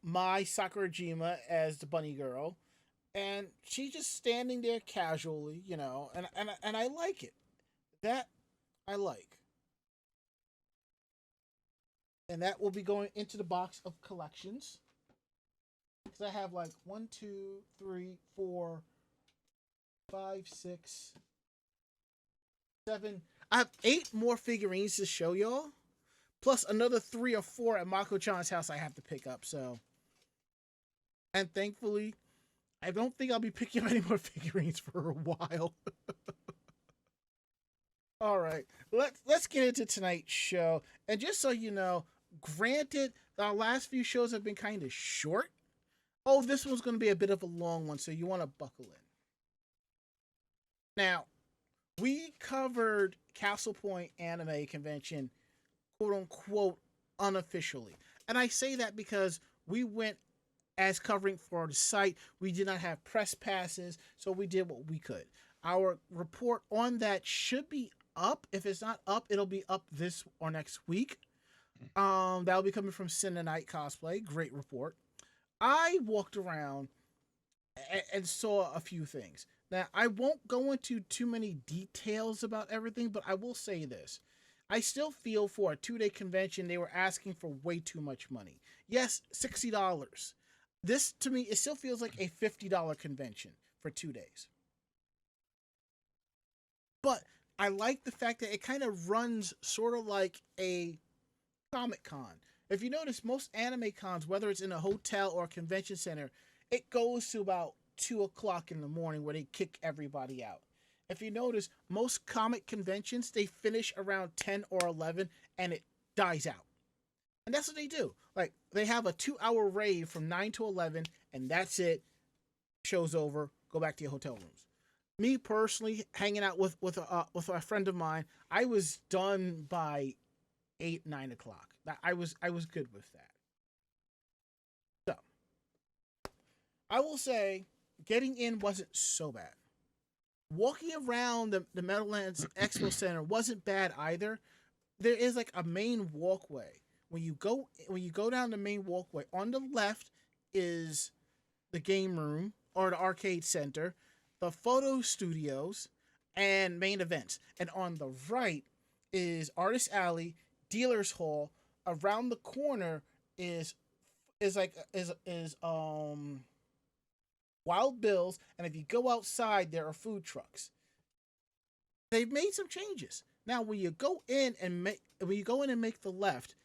Speaker 2: My Sakurajima as the bunny girl. And she's just standing there casually, you know, and I like it. That I like. And that will be going into the box of collections. Because I have like 1, 2, 3, 4, 5, 6, 7. I have 8 more figurines to show y'all. Plus another 3 or 4 at Mako-chan's house I have to pick up. So, and thankfully, I don't think I'll be picking up any more figurines for a while. All right, let's get into tonight's show. And just so you know, granted, our last few shows have been kind of short. Oh, this one's going to be a bit of a long one, so you want to buckle in. Now, we covered Castle Point Anime Convention, quote unquote, unofficially. And I say that because we went as covering for the site. We did not have press passes, so we did what we could. Our report on that should be up. If it's not up, it'll be up this or next week. That'll be coming from Sin Night Cosplay. Great report. I walked around and saw a few things. Now, I won't go into too many details about everything, but I will say this. I still feel for a 2-day convention, they were asking for way too much money. Yes, $60. This, to me, it still feels like a $50 convention for 2 days. But I like the fact that it kind of runs sort of like a Comic-Con. If you notice, most anime cons, whether it's in a hotel or a convention center, it goes to about 2 o'clock in the morning where they kick everybody out. If you notice, most comic conventions, they finish around 10 or 11 and it dies out. And that's what they do. Like, they have a 2-hour rave from 9 to 11 and that's it. Show's over. Go back to your hotel rooms. Me personally, hanging out with a friend of mine, I was done by 8, 9 o'clock. I was good with that. So, I will say, getting in wasn't so bad. Walking around the Meadowlands Expo Center wasn't bad either. There is like a main walkway. When you go down the main walkway, on the left is the game room or the arcade center, the photo studios, and main events. And on the right is Artist Alley, Dealer's Hall. Around the corner is Wild Bill's, and if you go outside, there are food trucks. They've made some changes. Now, when you go in and make the left,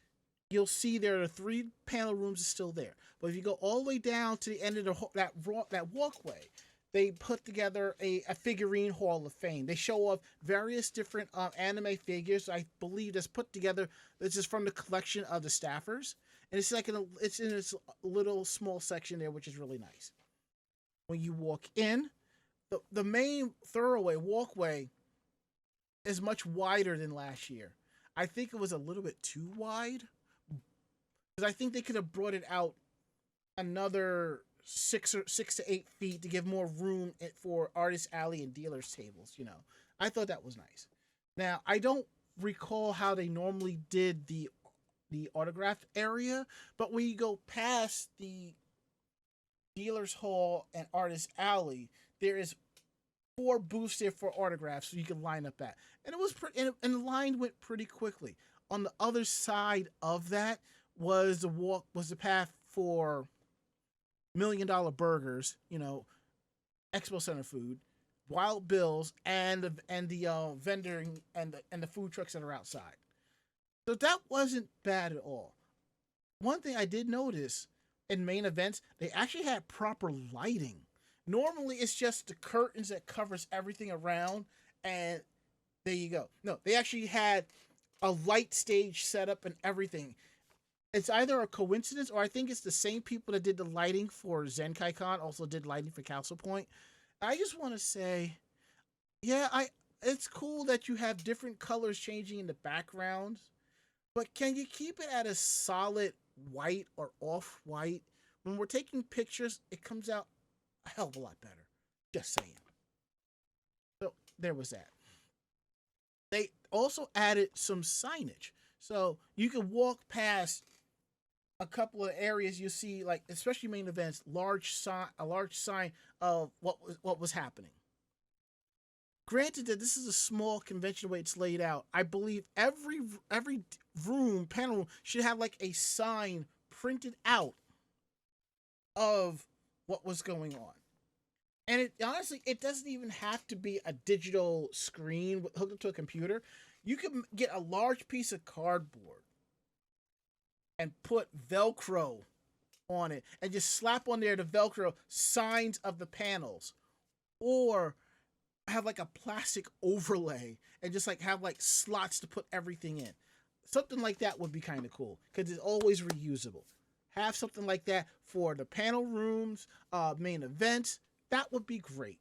Speaker 2: you'll see there are 3 panel rooms still there. But if you go all the way down to the end of that walkway, they put together a figurine hall of fame. They show off various different anime figures. I believe that's put together. This is from the collection of the staffers, and it's in this little small section there, which is really nice. When you walk in, the main thoroughway walkway is much wider than last year. I think it was a little bit too wide, because I think they could have brought it out another 6 to 8 feet to give more room for Artist Alley and dealers tables. You know, I thought that was nice. Now, I don't recall how they normally did the autograph area, but when you go past the Dealer's Hall and Artist Alley, there is 4 booths there for autographs, so you can line up at. And it was and the line went pretty quickly. On the other side of that was the path for $1 Million Burgers, you know, Expo Center food, Wild Bill's, and the vending and the food trucks that are outside. So that wasn't bad at all. One thing I did notice in main events, they actually had proper lighting. Normally, it's just the curtains that covers everything around, and there you go. No, they actually had a light stage set up and everything. it's either a coincidence or I think it's the same people that did the lighting for ZenkaiCon also did lighting for Castle Point. I just want to say, yeah, it's cool that you have different colors changing in the background, but can you keep it at a solid white or off-white? When we're taking pictures, it comes out a hell of a lot better. Just saying. So there was that. They also added some signage. So you can walk past a couple of areas you see, like especially main events, a large sign of what was happening. Granted that this is a small convention the way it's laid out, I believe every panel should have like a sign printed out of what was going on. And it honestly, it doesn't even have to be a digital screen hooked up to a computer. You can get a large piece of cardboard and put Velcro on it and just slap on there the Velcro signs of the panels, or have like a plastic overlay and just like have like slots to put everything in. Something like that would be kind of cool because it's always reusable. Have something like that for the panel rooms, main events. That would be great.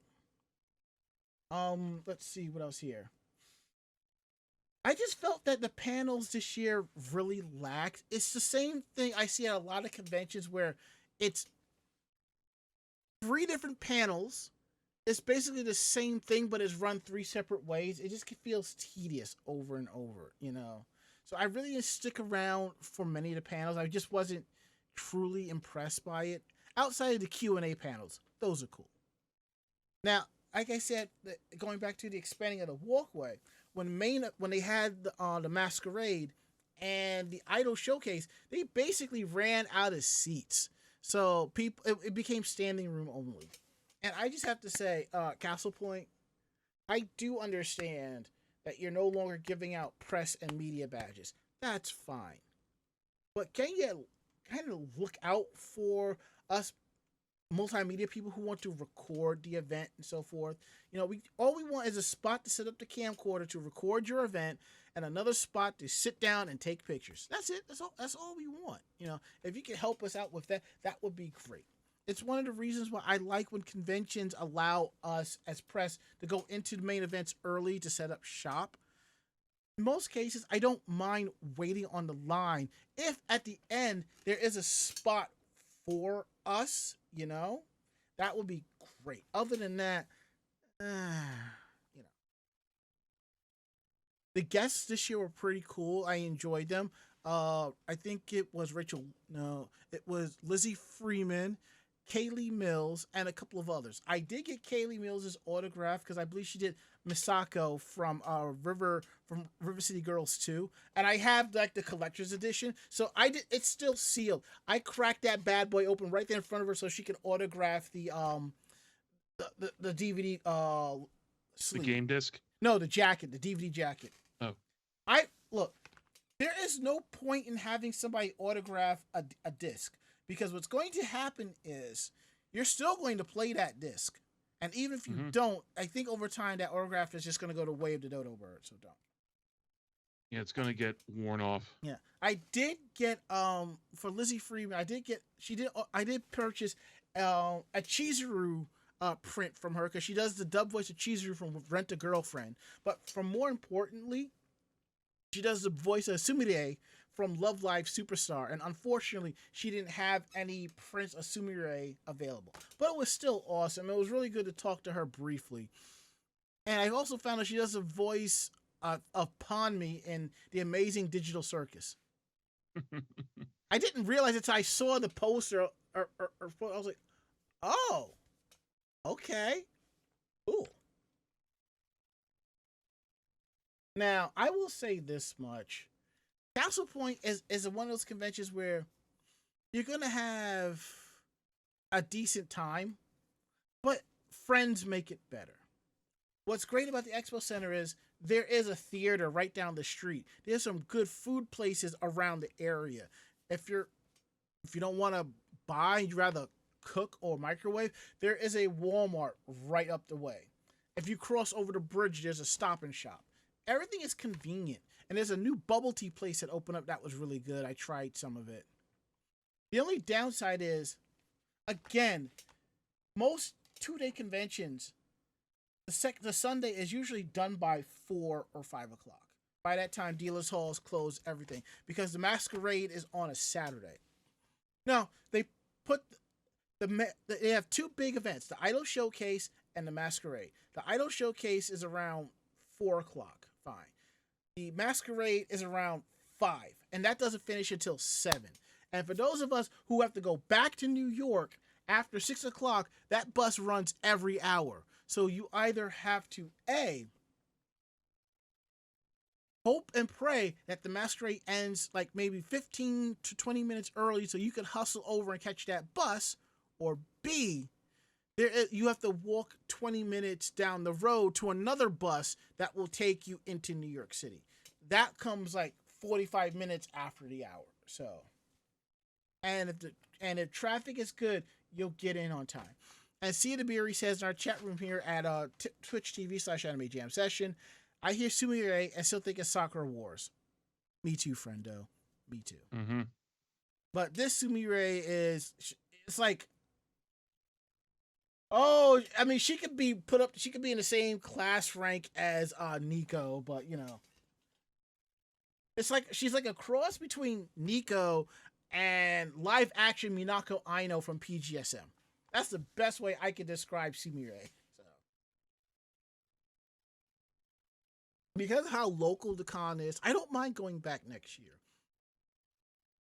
Speaker 2: Let's see what else here. I just felt that the panels this year really lacked. It's the same thing I see at a lot of conventions where it's 3 different panels. It's basically the same thing, but it's run 3 separate ways. It just feels tedious over and over, you know? So I really didn't stick around for many of the panels. I just wasn't truly impressed by it. Outside of the Q&A panels, those are cool. Now, like I said, going back to the expanding of the walkway, when they had the masquerade and the idol showcase, they basically ran out of seats. So it became standing room only. And I just have to say, Castle Point, I do understand that you're no longer giving out press and media badges. That's fine. But can you kind of look out for us multimedia people who want to record the event and so forth? You know, all we want is a spot to set up the camcorder to record your event and another spot to sit down and take pictures. That's it. That's all we want. You know, if you could help us out with that, that would be great. It's one of the reasons why I like when conventions allow us as press to go into the main events early to set up shop. In most cases, I don't mind waiting on the line if at the end there is a spot for us, you know, that would be great. Other than that, you know, the guests this year were pretty cool. I enjoyed them. I think it was it was Lizzie Freeman, Kaylee Mills, and a couple of others. I did get Kaylee Mills' autograph because I believe she did Misako from River City Girls 2, and I have like the collector's edition. So it's still sealed. I cracked that bad boy open right there in front of her so she can autograph the DVD sleeve.
Speaker 3: The game disc?
Speaker 2: No, the jacket, the DVD jacket.
Speaker 3: Oh.
Speaker 2: Look, there is no point in having somebody autograph a disc. Because what's going to happen is you're still going to play that disc. And even if you don't, I think over time that autograph is just going to go to way of the dodo bird. So don't.
Speaker 3: Yeah, it's going to get worn off.
Speaker 2: Yeah. I did get, for Lizzie Freeman, I did purchase a Chizuru print from her because she does the dub voice of Chizuru from Rent a Girlfriend. But more importantly, she does the voice of Sumire from Love Live Superstar, and unfortunately, she didn't have any Prince of Sumire available. But it was still awesome. It was really good to talk to her briefly. And I also found out she does the voice of Ponmi in The Amazing Digital Circus. I didn't realize it until I saw the poster, or I was like, oh, okay, cool. Now, I will say this much. Castle Point is one of those conventions where you're going to have a decent time, but friends make it better. What's great about the Expo Center is there is a theater right down the street. There's some good food places around the area. If you don't want to buy, you'd rather cook or microwave, there is a Walmart right up the way. If you cross over the bridge, there's a Stop and Shop. everything is convenient. And there's a new bubble tea place that opened up that was really good. I tried some of it. The only downside is, again, most 2-day conventions, the Sunday is usually done by 4 or 5 o'clock. By that time, dealers' halls close everything because the masquerade is on a Saturday. Now, they have 2 big events, the Idol Showcase and the Masquerade. The Idol Showcase is around 4 o'clock. Fine. The Masquerade is around 5, and that doesn't finish until 7. And for those of us who have to go back to New York after 6 o'clock, that bus runs every hour. So you either have to, A, hope and pray that the masquerade ends like maybe 15 to 20 minutes early so you can hustle over and catch that bus, or B, you have to walk 20 minutes down the road to another bus that will take you into New York City. That comes like 45 minutes after the hour. So, and if traffic is good, you'll get in on time. And Sia DeBeery says in our chat room here at Twitch TV/Anime Jam Session, I hear Sumire and still think it's Sakura Wars. Me too, friendo. Me too.
Speaker 3: Mm-hmm.
Speaker 2: But this Sumire it's like, oh, I mean, she could be in the same class rank as Nico, but you know, it's like she's like a cross between Nico and live action Minako Aino from PGSM. That's the best way I could describe Sumire. So, because of how local the con is, I don't mind going back next year.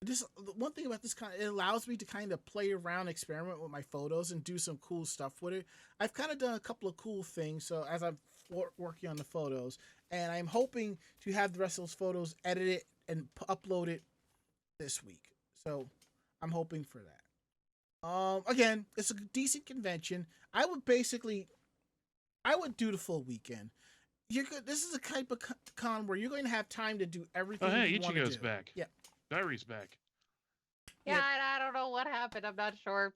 Speaker 2: This one thing about this con, it allows me to kind of play around, experiment with my photos, and do some cool stuff with it. I've kind of done a couple of cool things. So as I'm working on the photos, and I'm hoping to have the rest of those photos edited and uploaded this week. So I'm hoping for that. Again, it's a decent convention. I would do the full weekend. This is a type of con where you're going to have time to do everything.
Speaker 3: Oh, hey,
Speaker 2: you want to do.
Speaker 3: Ichigo's back.
Speaker 2: Yeah.
Speaker 3: Barry's back.
Speaker 4: Yeah,
Speaker 2: Yep.
Speaker 4: I don't know what happened. I'm not sure.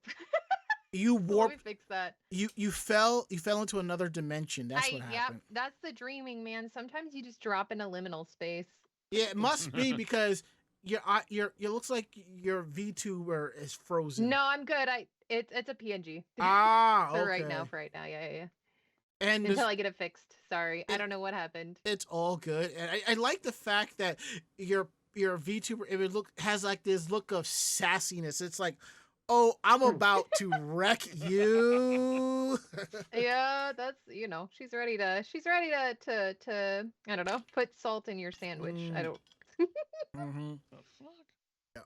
Speaker 2: You
Speaker 4: Let me
Speaker 2: warped.
Speaker 4: fix that.
Speaker 2: You fell into another dimension. That's what happened.
Speaker 4: Yep, that's the dreaming, man. Sometimes you just drop in a liminal space.
Speaker 2: Yeah, it must be because it looks like your VTuber is frozen.
Speaker 4: No, I'm good. It's a PNG.
Speaker 2: Ah, okay.
Speaker 4: For right now, yeah.
Speaker 2: And
Speaker 4: until I get it fixed. Sorry, I don't know what happened.
Speaker 2: It's all good, and I like the fact that your VTuber has like this look of sassiness. It's like, oh, I'm about to wreck you.
Speaker 4: Yeah, that's she's ready to I don't know, put salt in your sandwich. I don't.
Speaker 2: Mm-hmm.
Speaker 3: The fuck?
Speaker 2: Yeah.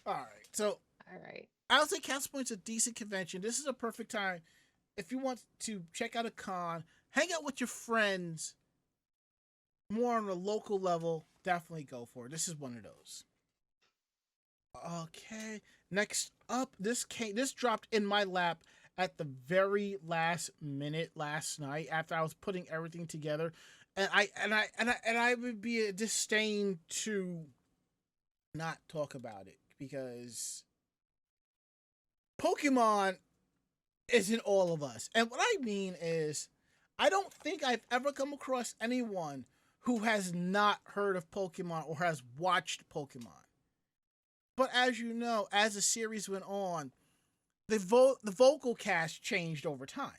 Speaker 2: All right. So.
Speaker 4: All right.
Speaker 2: I'll say Council Point's a decent convention. This is a perfect time if you want to check out a con, hang out with your friends. More on a local level, definitely go for it. This is one of those. Okay, next up, this dropped in my lap at the very last minute last night after I was putting everything together, and I would be a disdain to not talk about it because Pokemon isn't all of us. And what I mean is, I don't think I've ever come across anyone who has not heard of Pokemon or has watched Pokemon. But as you know, as the series went on, the vocal cast changed over time.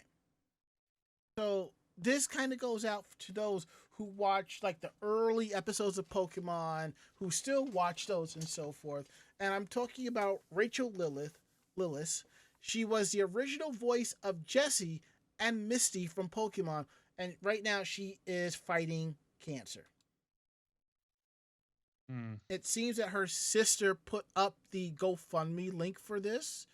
Speaker 2: So this kind of goes out to those who watched like the early episodes of Pokemon, who still watch those and so forth. And I'm talking about Rachel Lillis. She was the original voice of Jessie and Misty from Pokemon, and right now she is fighting cancer. It seems that her sister put up the GoFundMe link for this,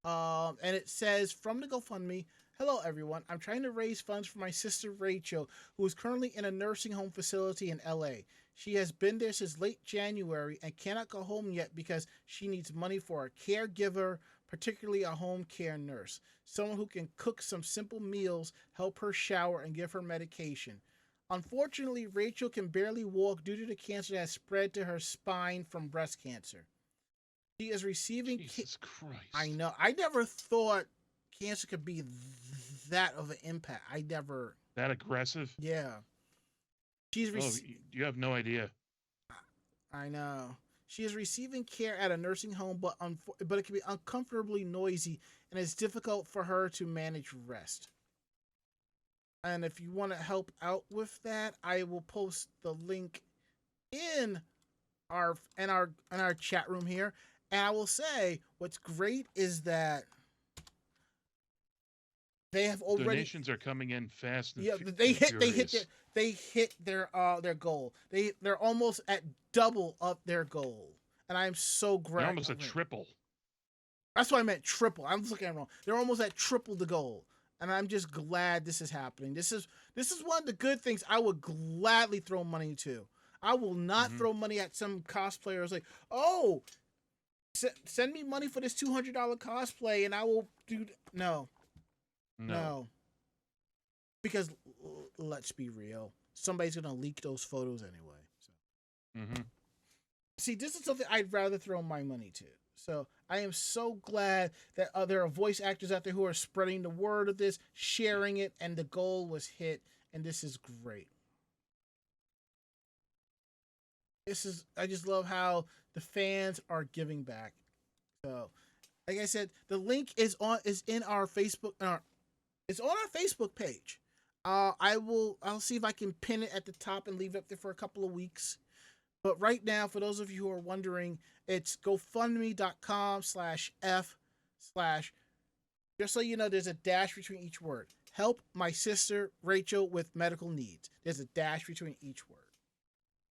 Speaker 2: and it says, from the GoFundMe, hello everyone, I'm trying to raise funds for my sister Rachel, who is currently in a nursing home facility in LA. She has been there since late January and cannot go home yet because she needs money for a caregiver, particularly a home care nurse, someone who can cook some simple meals, help her shower, and give her medication. Unfortunately, Rachel can barely walk due to the cancer that has spread to her spine from breast cancer. She is receiving...
Speaker 3: Jesus Christ.
Speaker 2: I know. I never thought cancer could be that of an impact. I never...
Speaker 3: That aggressive?
Speaker 2: Yeah. She's
Speaker 3: Oh, you have no idea.
Speaker 2: I know. She is receiving care at a nursing home, but it can be uncomfortably noisy, and it's difficult for her to manage rest. And if you want to help out with that, I will post the link in our chat room here. And I will say, what's great is that they have already
Speaker 3: donations are coming in fast and
Speaker 2: they
Speaker 3: furious.
Speaker 2: They hit their goal. They're almost at double of their goal, and I'm so
Speaker 3: They're
Speaker 2: glad.
Speaker 3: almost a triple.
Speaker 2: That's what I meant, triple. I'm just looking at it wrong. They're almost at triple the goal, and I'm just glad this is happening. This is one of the good things I would gladly throw money to. I will not throw money at some cosplayers like, oh, send me money for this $200 cosplay, and I will do. No. Because let's be real, somebody's gonna leak those photos anyway. So. See, this is something I'd rather throw my money to. So I am so glad that there are voice actors out there who are spreading the word of this, sharing it, and the goal was hit. And this is great. I just love how the fans are giving back. So, like I said, the link is in our Facebook. It's on our Facebook page. I'll see if I can pin it at the top and leave it up there for a couple of weeks. But right now, for those of you who are wondering, it's GoFundMe.com/F/ just so you know, there's a dash between each word. Help my sister Rachel with medical needs. There's a dash between each word.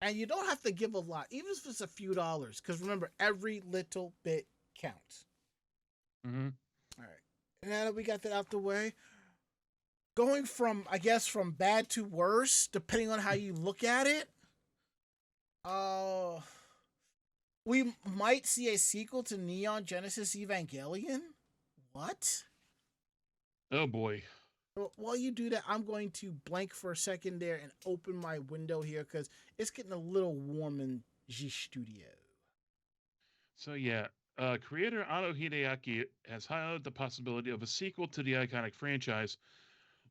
Speaker 2: And you don't have to give a lot, even if it's a few dollars, because remember, every little bit counts. All right. And now that we got that out the way, going from bad to worse, depending on how you look at it, we might see a sequel to Neon Genesis Evangelion. What?
Speaker 3: Oh boy.
Speaker 2: While you do that, I'm going to blank for a second there and open my window here because it's getting a little warm in G Studio.
Speaker 3: So yeah, creator Ano Hideaki has highlighted the possibility of a sequel to the iconic franchise,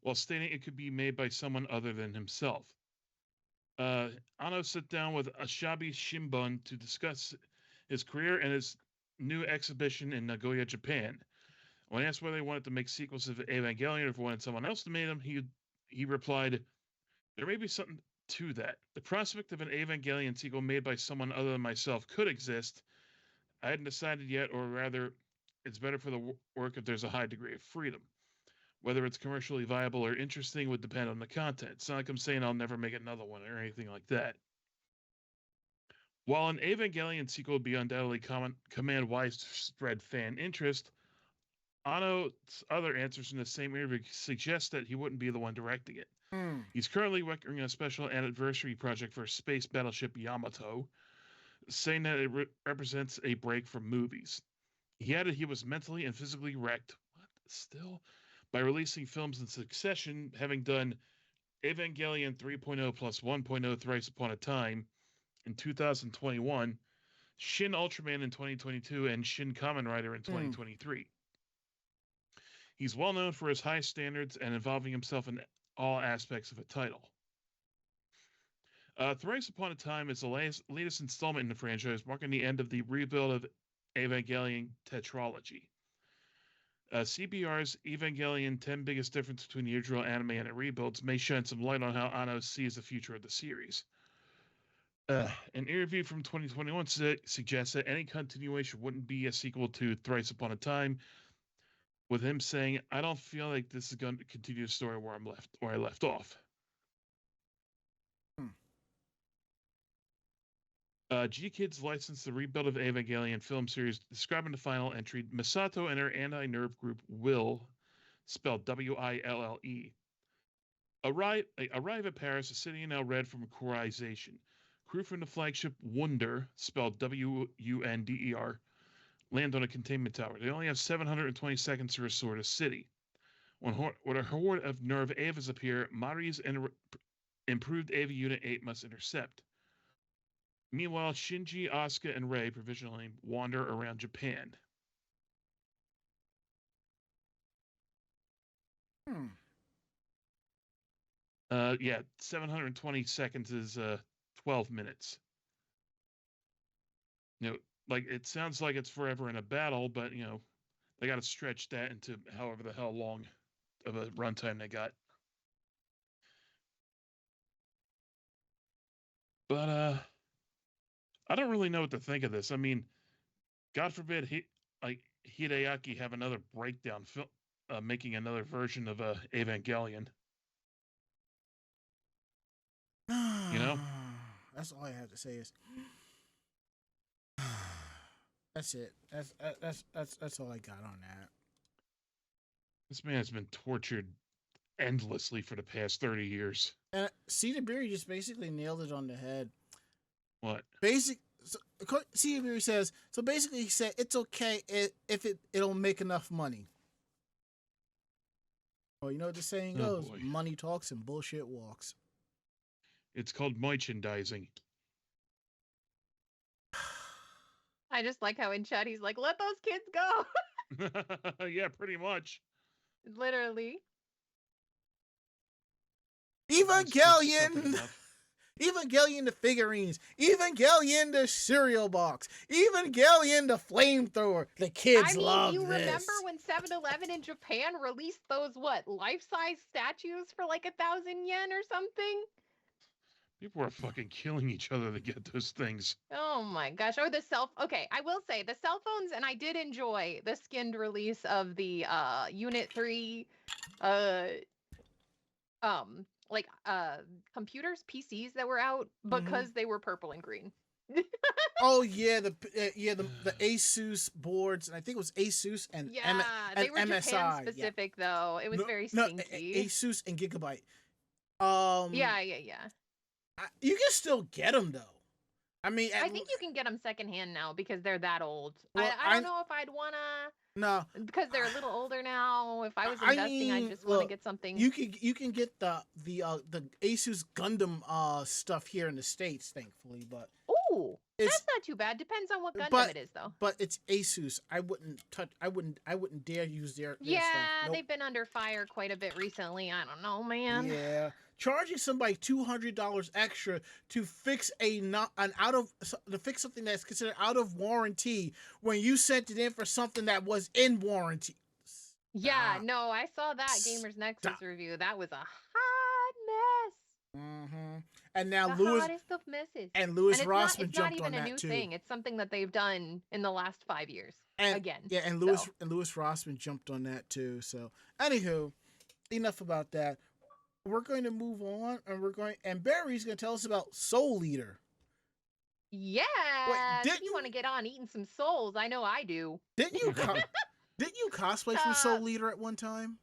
Speaker 3: while stating it could be made by someone other than himself. Ano sat down with Asabi Shimbun to discuss his career and his new exhibition in Nagoya, Japan. When asked whether he wanted to make sequels of Evangelion or if he wanted someone else to make them, he replied, "There may be something to that. The prospect of an Evangelion sequel made by someone other than myself could exist. I hadn't decided yet, or rather, it's better for the work if there's a high degree of freedom. Whether it's commercially viable or interesting would depend on the content. It's not like I'm saying I'll never make another one or anything like that." While an Evangelion sequel would be undoubtedly command widespread fan interest, Ano's other answers in the same interview suggest that he wouldn't be the one directing it. He's currently working on a special anniversary project for space battleship Yamato, saying that it represents a break from movies. He added he was mentally and physically wrecked by releasing films in succession, having done Evangelion 3.0 plus 1.0 Thrice Upon a Time in 2021, Shin Ultraman in 2022, and Shin Kamen Rider in 2023. He's well known for his high standards and involving himself in all aspects of a title. Thrice Upon a Time is the latest installment in the franchise, marking the end of the rebuild of Evangelion tetralogy. CBR's Evangelion 10 Biggest Difference Between the Original Anime and It Rebuilds may shed some light on how Ano sees the future of the series. An interview from 2021 suggests that any continuation wouldn't be a sequel to Thrice Upon a Time, with him saying, "I don't feel like this is going to continue the story where I left off." G-Kids licensed the rebuild of Evangelion film series, describing the final entry, Misato and her anti-nerve group Will, spelled W-I-L-L-E, arrive at Paris, a city now red from corization. Crew from the flagship Wunder, spelled W-U-N-D-E-R, land on a containment tower. They only have 720 seconds to restore the city. When a horde of Nerve Avas appear, Mari's improved Ava Unit 8 must intercept. Meanwhile, Shinji, Asuka, and Rei provisionally wander around Japan. Yeah, 720 seconds is 12 minutes. Like it sounds like it's forever in a battle, but they got to stretch that into however the hell long of a runtime they got. But I don't really know what to think of this. I mean, God forbid Hideaki have another breakdown film, making another version of Evangelion.
Speaker 2: That's all I have to say is that's it. That's all I got on that.
Speaker 3: This man has been tortured endlessly for the past 30 years.
Speaker 2: Cedar Berry just basically nailed it on the head.
Speaker 3: What?
Speaker 2: Cedar Berry says, so basically he said it's okay if it'll make enough money. Well, you know what the saying goes?
Speaker 3: Boy.
Speaker 2: Money talks and bullshit walks.
Speaker 3: It's called merchandising.
Speaker 4: I just like how in chat he's like, let those kids go.
Speaker 3: Yeah, pretty much.
Speaker 4: Literally.
Speaker 2: Evangelion! Evangelion the figurines, Evangelion the cereal box, Evangelion the flamethrower. The kids love this.
Speaker 4: Remember when 7-Eleven in Japan released those, life-size statues for like 1,000 yen or something?
Speaker 3: People are fucking killing each other to get those things.
Speaker 4: Oh my gosh. Or okay, I will say the cell phones, and I did enjoy the skinned release of the Unit 3 computers, PCs that were out because they were purple and green.
Speaker 2: Oh yeah, the Asus boards, and I think it was Asus and
Speaker 4: they were
Speaker 2: MSI.
Speaker 4: Japan specific though. It was very stinky.
Speaker 2: Asus and Gigabyte.
Speaker 4: Yeah.
Speaker 2: You can still get them though. I mean,
Speaker 4: I think you can get them secondhand now because they're that old.
Speaker 2: Well,
Speaker 4: I don't know if I'd wanna.
Speaker 2: No,
Speaker 4: because they're a little older now. If I was investing, I just want to get something.
Speaker 2: You can get the Asus Gundam stuff here in the States, thankfully. But
Speaker 4: that's not too bad. Depends on what Gundam it is, though.
Speaker 2: But it's Asus. I wouldn't dare use their
Speaker 4: yeah,
Speaker 2: stuff. Nope.
Speaker 4: They've been under fire quite a bit recently. I don't know, man.
Speaker 2: Yeah, charging somebody $200 extra to fix fix something that's considered out of warranty when you sent it in for something that was in warranty.
Speaker 4: Yeah, no, I saw that Gamers Nexus review. That was a hot mess.
Speaker 2: Mm-hmm. And now
Speaker 4: the hottest of messes.
Speaker 2: And Louis Rossman jumped on that too. It's not even a new
Speaker 4: thing. It's something that they've done in the last 5 years. Again.
Speaker 2: Yeah, and Louis Rossman jumped on that too. So, anywho, enough about that. We're going to move on, and Barry's going to tell us about Soul Eater.
Speaker 4: Yeah. If you want to get on eating some souls, I know I do.
Speaker 2: Didn't you cosplay from Soul Eater at one time?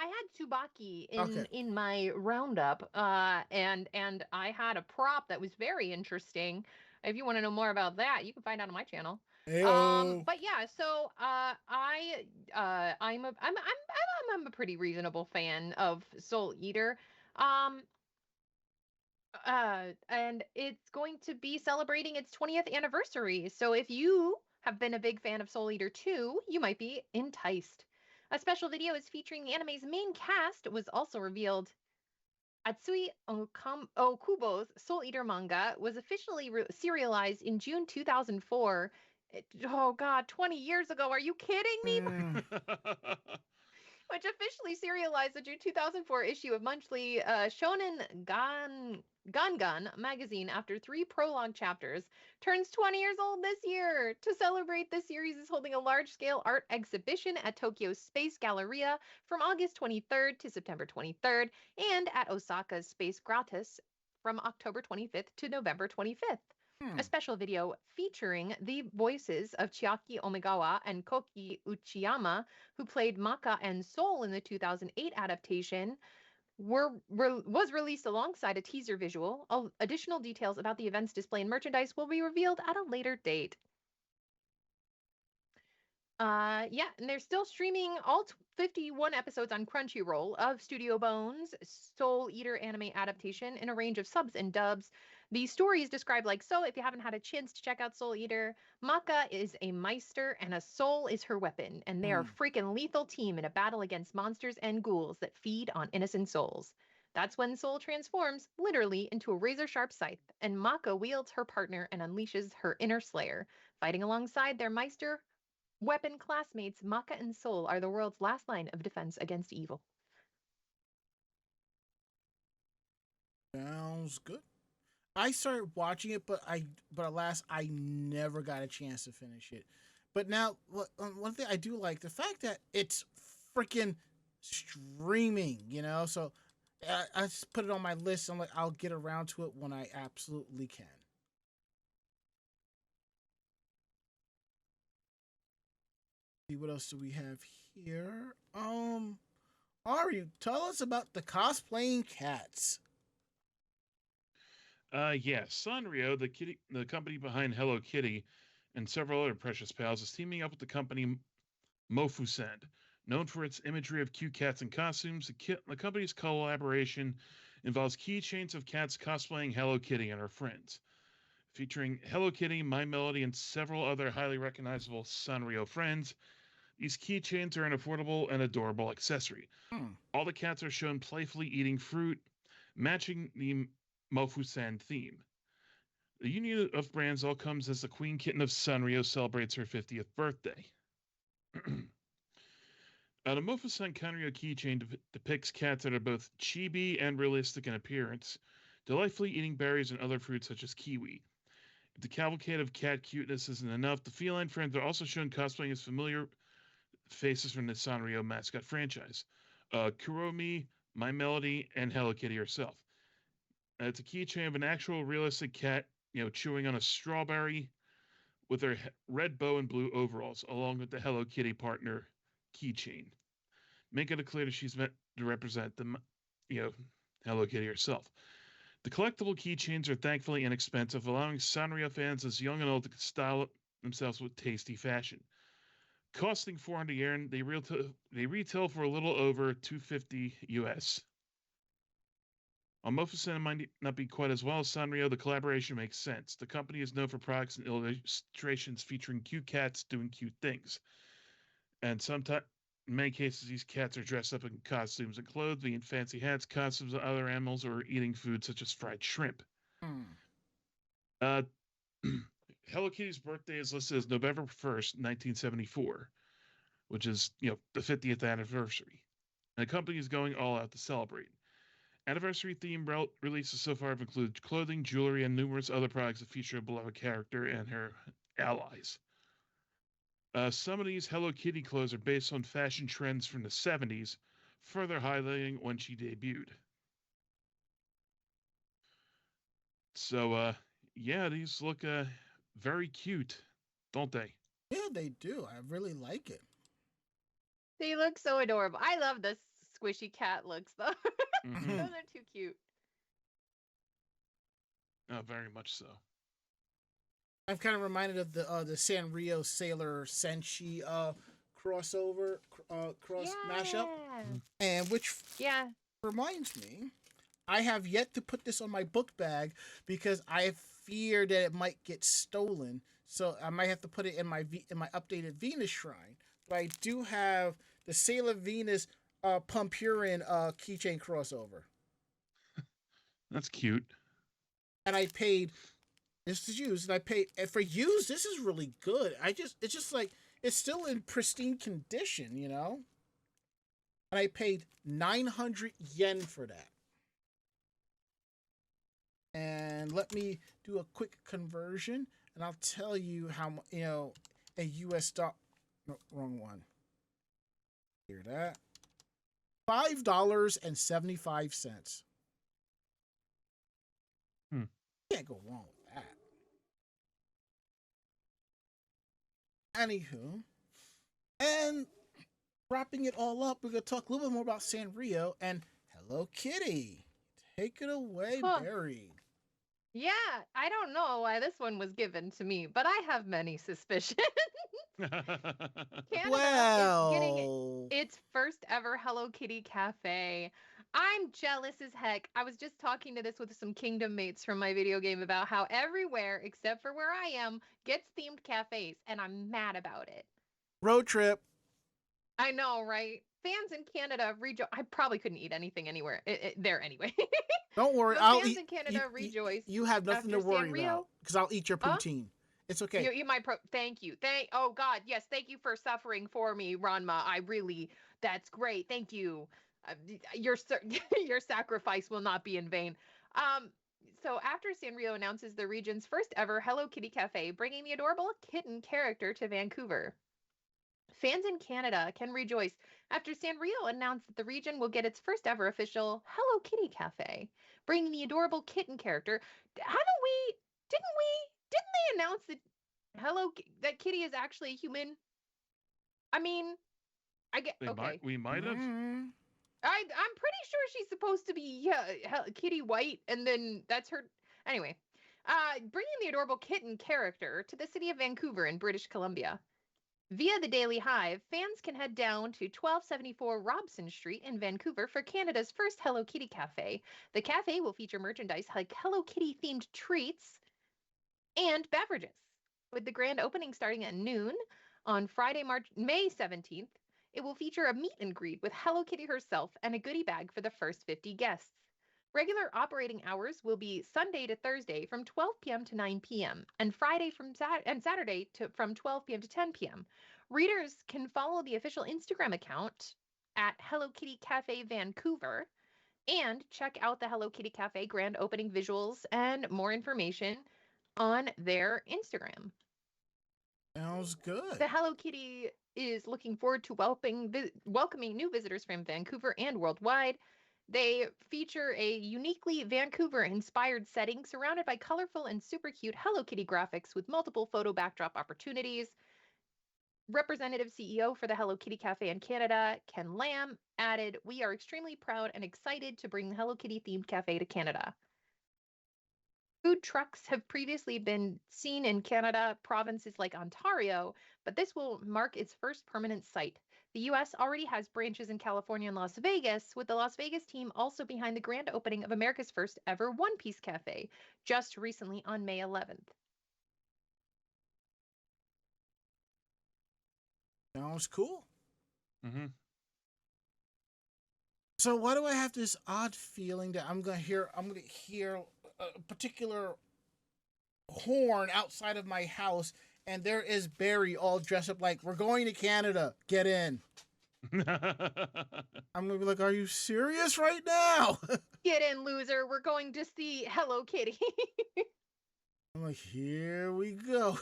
Speaker 4: I had Tsubaki in my roundup, and I had a prop that was very interesting. If you want to know more about that, you can find out on my channel.
Speaker 2: Hey-o.
Speaker 4: But yeah, so I'm a pretty reasonable fan of Soul Eater. And it's going to be celebrating its 20th anniversary. So if you have been a big fan of Soul Eater 2, you might be enticed. A special video is featuring the anime's main cast was also revealed. Atsui Okubo's Soul Eater manga was officially serialized in June 2004. Oh God, 20 years ago. Are you kidding me? Which officially serialized the June 2004 issue of monthly Shonen Gangan magazine after 3 prologue chapters. Turns 20 years old this year. To celebrate, the series is holding a large-scale art exhibition at Tokyo's Space Galleria from August 23rd to September 23rd, and at Osaka's Space Gratis from October 25th to November 25th. A special video featuring the voices of Chiaki Omegawa and Koki Uchiyama, who played Maka and Soul in the 2008 adaptation, was released alongside a teaser visual. Additional details about the event's display and merchandise will be revealed at a later date. Yeah, and they're still streaming all 51 episodes on Crunchyroll of Studio Bones' Soul Eater anime adaptation in a range of subs and dubs. The story is described like so. If you haven't had a chance to check out Soul Eater, Maka is a Meister and a soul is her weapon, and they are a freaking lethal team in a battle against monsters and ghouls that feed on innocent souls. That's when Soul transforms, literally, into a razor-sharp scythe, and Mako wields her partner and unleashes her inner slayer. Fighting alongside their Meister weapon classmates, Maka and Soul are the world's last line of defense against evil.
Speaker 2: Sounds good. I started watching it, but alas, I never got a chance to finish it. But now, one thing I do like the fact that it's freaking streaming. So I just put it on my list. I'm like, I'll get around to it when I absolutely can. See what else do we have here? Ari, tell us about the cosplaying cats.
Speaker 3: Yeah, Sanrio, the company behind Hello Kitty, and several other precious pals, is teaming up with the company Mofusend. Known for its imagery of cute cats and costumes, the company's collaboration involves keychains of cats cosplaying Hello Kitty and her friends. Featuring Hello Kitty, My Melody, and several other highly recognizable Sanrio friends, these keychains are an affordable and adorable accessory. All the cats are shown playfully eating fruit, matching the Mofusend theme. The union of brands all comes as the Queen Kitten of Sanrio celebrates her 50th birthday. The Mofusend Sanrio keychain depicts cats that are both chibi and realistic in appearance, delightfully eating berries and other fruits such as kiwi. If the cavalcade of cat cuteness isn't enough, the feline friends are also shown cosplaying as familiar faces from the Sanrio mascot franchise. Kuromi, My Melody, and Hello Kitty herself. It's a keychain of an actual realistic cat, chewing on a strawberry with her red bow and blue overalls, along with the Hello Kitty partner keychain. Making it clear that she's meant to represent the, Hello Kitty herself. The collectible keychains are thankfully inexpensive, allowing Sanrio fans as young and old to style themselves with tasty fashion. Costing 400 yen, they retail for a little over 250 US. While Mofusend might not be quite as well as Sanrio, the collaboration makes sense. The company is known for products and illustrations featuring cute cats doing cute things. And sometimes, in many cases, these cats are dressed up in costumes and clothes, being fancy hats, costumes of other animals, or eating food such as fried shrimp. Uh, Hello Kitty's birthday is listed as November 1st, 1974, which is, the 50th anniversary. And the company is going all out to celebrate. Anniversary themed releases so far have included clothing, jewelry, and numerous other products that feature a beloved character and her allies. Some of these Hello Kitty clothes are based on fashion trends from the 70s, further highlighting when she debuted. So, yeah, these look very cute, don't they?
Speaker 2: Yeah, they do. I really like it.
Speaker 4: They look so adorable. I love the squishy cat looks, though. Mm-hmm. Those are too cute.
Speaker 3: Oh, very much so.
Speaker 2: I'm kind of reminded of the Sanrio Sailor Senshi crossover mashup, and which reminds me, I have yet to put this on my book bag because I fear that it might get stolen. So I might have to put it in my updated Venus shrine. But I do have the Sailor Venus Pumpurin keychain crossover.
Speaker 3: That's cute.
Speaker 2: And I paid. This is used, and I paid. And for used, this is really good. It's just like it's still in pristine condition, And I paid 900 yen for that. And let me do a quick conversion, and I'll tell you how a US dollar. No, wrong one. Hear that? $5.75. Can't go wrong with that. Anywho, and wrapping it all up, we're gonna talk a little bit more about Sanrio and Hello Kitty. Take it away, Barry.
Speaker 4: Yeah, I don't know why this one was given to me, but I have many suspicions. Canada is getting its first ever Hello Kitty Cafe. I'm jealous as heck. I was just talking to this with some Kingdom mates from my video game about how everywhere except for where I am gets themed cafes, and I'm mad about it.
Speaker 2: Road trip.
Speaker 4: I know, right? fans in Canada rejoice. I probably couldn't eat anything anywhere there anyway.
Speaker 2: Don't worry,
Speaker 4: The
Speaker 2: I'll
Speaker 4: fans
Speaker 2: eat.
Speaker 4: in Canada rejoice.
Speaker 2: You have nothing to
Speaker 4: after
Speaker 2: worry
Speaker 4: Sanrio.
Speaker 2: about because I'll eat your poutine. It's okay.
Speaker 4: You might thank you. Oh God, yes, thank you for suffering for me, Ranma. That's great. Thank you. Your your sacrifice will not be in vain. So after Sanrio announces the region's first ever Hello Kitty Café, bringing the adorable kitten character to Vancouver, fans in Canada can rejoice after Sanrio announced that the region will get its first ever official Hello Kitty Café, bringing the adorable kitten character. Didn't they announce that Kitty is actually a human? I mean, I get okay.
Speaker 3: We might have.
Speaker 4: I'm pretty sure she's supposed to be Kitty White, and then that's her. Anyway, bringing the adorable kitten character to the city of Vancouver in British Columbia. Via the Daily Hive, fans can head down to 1274 Robson Street in Vancouver for Canada's first Hello Kitty Cafe. The cafe will feature merchandise like Hello Kitty themed treats and beverages. With the grand opening starting at noon on Friday, May 17th, it will feature a meet and greet with Hello Kitty herself and a goodie bag for the first 50 guests. Regular operating hours will be Sunday to Thursday from 12 p.m. to 9 p.m. and Friday and Saturday from 12 p.m. to 10 p.m. Readers can follow the official Instagram account at Hello Kitty Cafe Vancouver and check out the Hello Kitty Cafe grand opening visuals and more information on their Instagram.
Speaker 2: Sounds good.
Speaker 4: The Hello Kitty is looking forward to welcoming new visitors from Vancouver and worldwide. They feature a uniquely Vancouver-inspired setting surrounded by colorful and super cute Hello Kitty graphics with multiple photo backdrop opportunities. Representative CEO for the Hello Kitty Cafe in Canada, Ken Lamb, added, "We are extremely proud and excited to bring the Hello Kitty themed cafe to Canada." Food trucks have previously been seen in Canada provinces like Ontario, but this will mark its first permanent site. The U.S. already has branches in California and Las Vegas, with the Las Vegas team also behind the grand opening of America's first ever One Piece Cafe, just recently on May 11th.
Speaker 2: Sounds cool.
Speaker 3: Mm-hmm.
Speaker 2: So why do I have this odd feeling that I'm gonna hear a particular horn outside of my house, and there is Barry all dressed up like, "We're going to Canada. Get in." I'm gonna be like, "Are you serious right now?"
Speaker 4: Get in, loser. We're going to see Hello Kitty.
Speaker 2: I'm like, "Here we go."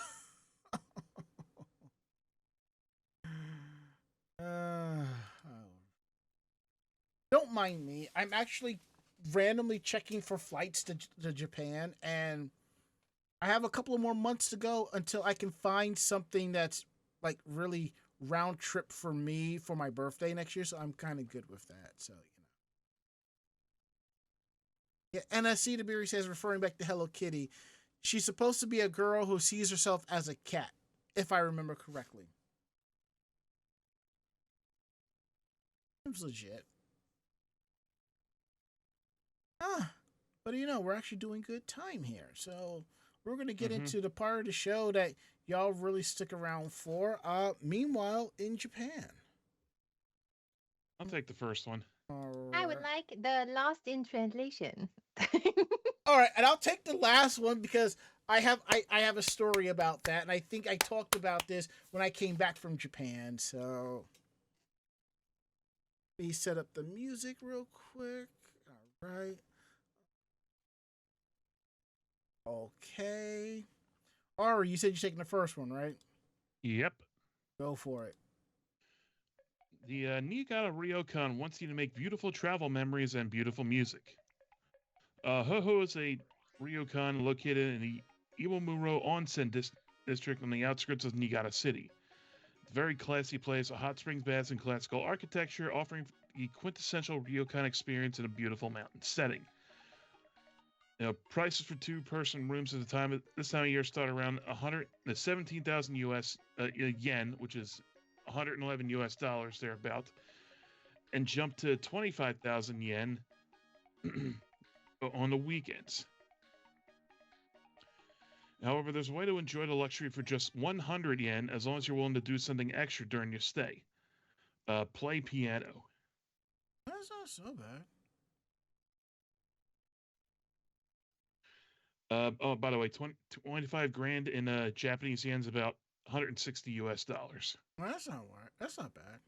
Speaker 2: Don't mind me. I'm actually randomly checking for flights to Japan, and I have a couple of more months to go until I can find something that's like really round trip for me for my birthday next year. So I'm kind of good with that. So yeah. And I see Tabiri says, referring back to Hello Kitty, she's supposed to be a girl who sees herself as a cat, if I remember correctly. Seems legit. But we're actually doing good time here. So we're going to get into the part of the show that y'all really stick around for. Meanwhile, in Japan.
Speaker 3: I'll take the first one.
Speaker 4: I would like the Lost in Translation.
Speaker 2: All right, and I'll take the last one because I have a story about that, and I think I talked about this when I came back from Japan. So let me set up the music real quick. All right. Okay. Ari, you said you're taking the first one, right?
Speaker 3: Yep.
Speaker 2: Go for it.
Speaker 3: The Niigata Ryokan wants you to make beautiful travel memories and beautiful music. Ho-Ho is a ryokan located in the Iwamuro Onsen district on the outskirts of Niigata City. It's a very classy place, with hot springs baths and classical architecture, offering the quintessential ryokan experience in a beautiful mountain setting. Prices for two-person rooms at this time of year start around 17,000 US yen, which is 111 US dollars thereabout, and jump to 25,000 yen on the weekends. However, there's a way to enjoy the luxury for just 100 yen, as long as you're willing to do something extra during your stay. play piano.
Speaker 2: That's not so bad.
Speaker 3: Oh, by the way, 25 grand in Japanese yen's about 160 US dollars.
Speaker 2: Well, that's not right. That's not bad.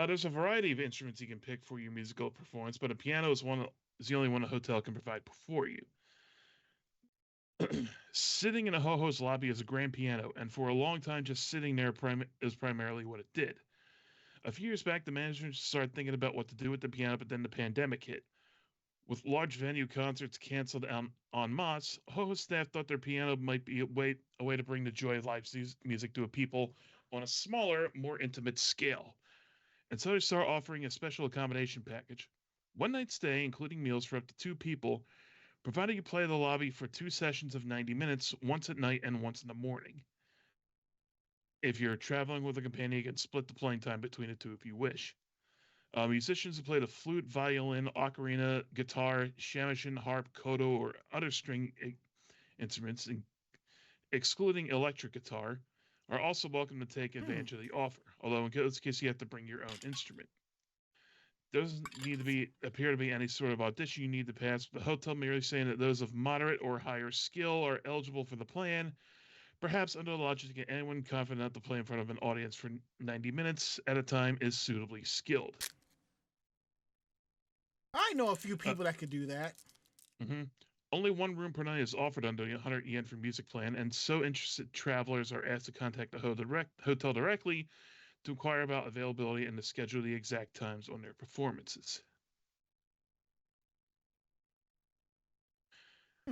Speaker 3: There's a variety of instruments you can pick for your musical performance, but a piano is the only one a hotel can provide for you. Sitting in a ho-ho's lobby is a grand piano, and for a long time, just sitting there is primarily what it did. A few years back, the management started thinking about what to do with the piano, but then the pandemic hit. With large venue concerts canceled en masse, ho-ho staff thought their piano might be a way to bring the joy of live music to a people on a smaller, more intimate scale. And so they started offering a special accommodation package. One night stay, including meals for up to 2 people, provided you play the lobby for 2 sessions of 90 minutes, once at night and once in the morning. If you're traveling with a companion, you can split the playing time between the two if you wish. Musicians who play the flute, violin, ocarina, guitar, shamisen, harp, koto, or other string instruments, excluding electric guitar, are also welcome to take advantage of the offer, although in this case you have to bring your own instrument. There doesn't appear to be any sort of audition you need to pass, but the hotel merely saying that those of moderate or higher skill are eligible for the plan, perhaps under the logic that anyone confident to play in front of an audience for 90 minutes at a time is suitably skilled.
Speaker 2: I know a few people that could do that.
Speaker 3: Mm-hmm. Only 1 room per night is offered under 100 yen for music plan, and so interested travelers are asked to contact the hotel directly to inquire about availability and to schedule the exact times on their performances.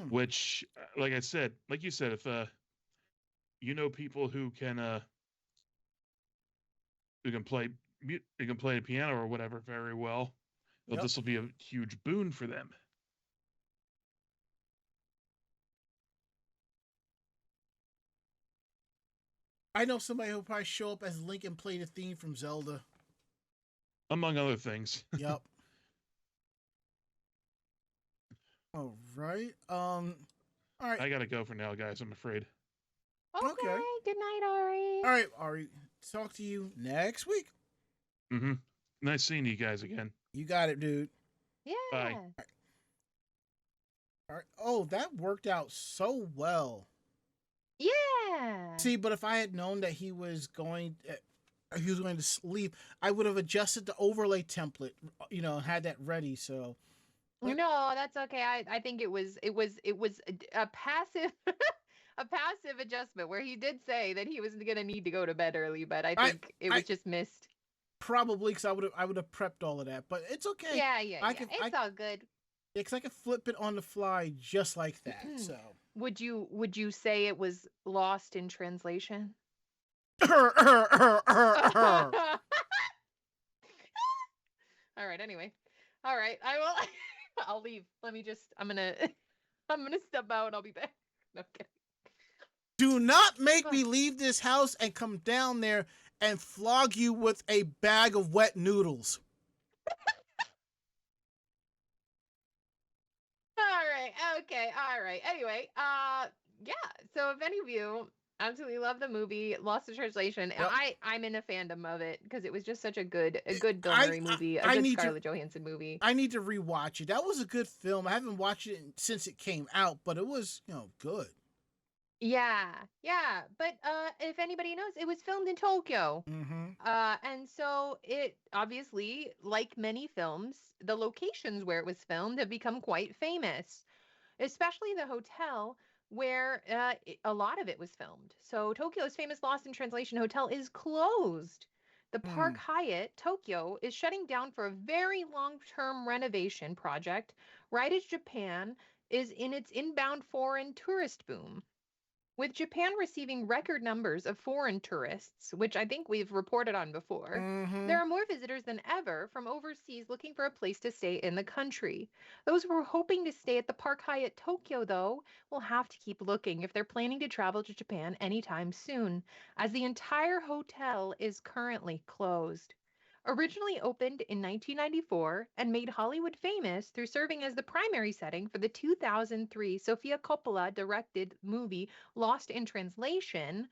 Speaker 3: Which, like you said, if you know people who can play the piano or whatever very well, this will be a huge boon for them.
Speaker 2: I know somebody who'll probably show up as Link and play the theme from Zelda.
Speaker 3: Among other things.
Speaker 2: Yep. All right. All right.
Speaker 3: I gotta go for now, guys. I'm afraid.
Speaker 4: Okay. Good night, Ari.
Speaker 2: All right, Ari. Talk to you next week.
Speaker 3: Mm-hmm. Nice seeing you guys again.
Speaker 2: You got it, dude.
Speaker 4: Yeah.
Speaker 3: Bye.
Speaker 2: All right. Oh, that worked out so well.
Speaker 4: Yeah.
Speaker 2: See, but if I had known that he was going to sleep, I would have adjusted the overlay template, had that ready. So
Speaker 4: no, that's okay. I think it was a passive a passive adjustment where he did say that he was going to need to go to bed early, but I think it was just missed.
Speaker 2: Probably because I would have prepped all of that, but it's okay.
Speaker 4: Yeah. It's all good.
Speaker 2: Because I can flip it on the fly just like that. So
Speaker 4: would you say it was lost in translation?
Speaker 2: All
Speaker 4: right. Anyway, all right. I will. I'll leave. Let me just. I'm gonna step out and I'll be back. No kidding.
Speaker 2: Do not make me leave this house and come down there and flog you with a bag of wet noodles.
Speaker 4: All right. Okay. All right. Anyway, yeah. So if any of you absolutely love the movie Lost in Translation,
Speaker 2: Yep.
Speaker 4: I'm in a fandom of it because it was just such a good Bill Murray movie, a good Scarlett Johansson movie.
Speaker 2: I need to rewatch it. That was a good film. I haven't watched it since it came out, but it was, good.
Speaker 4: Yeah. But if anybody knows, it was filmed in Tokyo.
Speaker 2: Mm-hmm.
Speaker 4: And so it obviously, like many films, the locations where it was filmed have become quite famous, especially the hotel where a lot of it was filmed. So Tokyo's famous Lost in Translation hotel is closed. The Park Hyatt Tokyo is shutting down for a very long-term renovation project right as Japan is in its inbound foreign tourist boom. With Japan receiving record numbers of foreign tourists, which I think we've reported on before, there are more visitors than ever from overseas looking for a place to stay in the country. Those who are hoping to stay at the Park Hyatt Tokyo, though, will have to keep looking if they're planning to travel to Japan anytime soon, as the entire hotel is currently closed. Originally opened in 1994 and made Hollywood famous through serving as the primary setting for the 2003 Sofia Coppola directed movie Lost in Translation,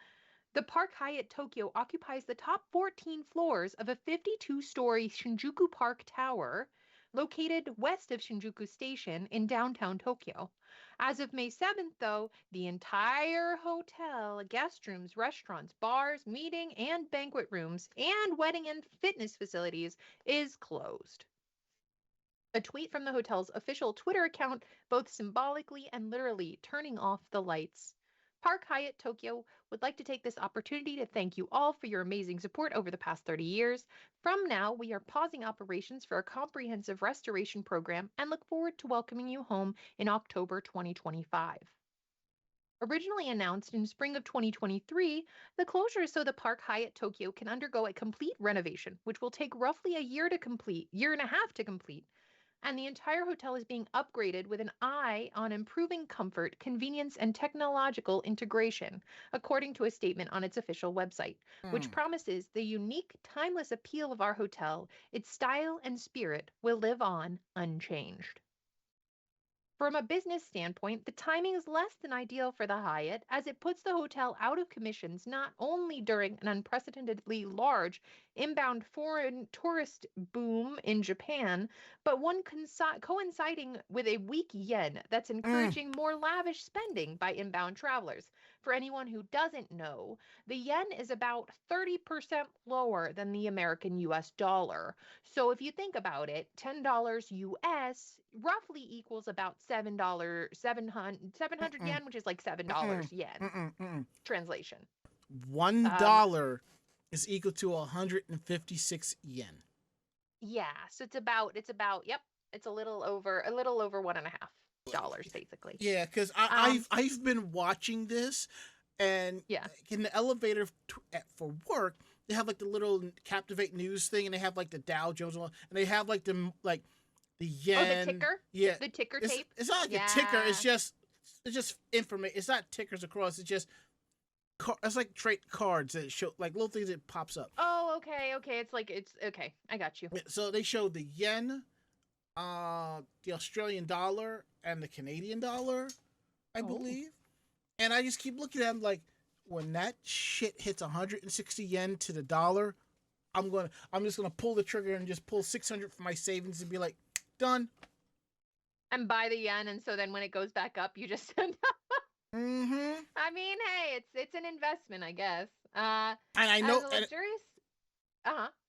Speaker 4: The Park Hyatt Tokyo occupies the top 14 floors of a 52-story Shinjuku Park Tower located west of Shinjuku Station in downtown Tokyo. As of May 7th, though, the entire hotel, guest rooms, restaurants, bars, meeting and banquet rooms, and wedding and fitness facilities is closed. A tweet from the hotel's official Twitter account, both symbolically and literally turning off the lights. Park Hyatt Tokyo would like to take this opportunity to thank you all for your amazing support over the past 30 years. From now, we are pausing operations for a comprehensive restoration program and look forward to welcoming you home in October 2025. Originally announced in spring of 2023, the closure is so the Park Hyatt Tokyo can undergo a complete renovation, which will take roughly a year and a half to complete, and the entire hotel is being upgraded with an eye on improving comfort, convenience, and technological integration, according to a statement on its official website, which promises the unique, timeless appeal of our hotel, its style and spirit will live on unchanged. From a business standpoint, the timing is less than ideal for the Hyatt, as it puts the hotel out of commissions not only during an unprecedentedly large inbound foreign tourist boom in Japan, but one coinciding with a weak yen that's encouraging more lavish spending by inbound travelers. For anyone who doesn't know, the yen is about 30% lower than the American US dollar. So if you think about it, $10 US roughly equals about $700 yen, which is like $7 yen. Translation.
Speaker 2: $1 is equal to 156 yen.
Speaker 4: Yeah, so it's about yep, it's a little over $1.50 basically.
Speaker 2: Yeah, because I've been watching this, and in the elevator for work, they have like the little Captivate News thing, and they have like the Dow Jones, and they have like the yen.
Speaker 4: Oh, the ticker.
Speaker 2: Yeah,
Speaker 4: the ticker tape.
Speaker 2: It's not like a ticker. It's just information. It's not tickers across. It's just it's like trade cards that show like little things that pops up.
Speaker 4: Oh, okay. It's okay. I got you.
Speaker 2: So they show the yen, the Australian dollar, and the Canadian dollar, I believe. And I just keep looking at them like, when that shit hits 160 yen to the dollar, I'm just gonna pull the trigger and just pull 600 from my savings and be like, done.
Speaker 4: And buy the yen, and so then when it goes back up, you just send up. I mean, hey, it's an investment, I guess.
Speaker 2: And I know,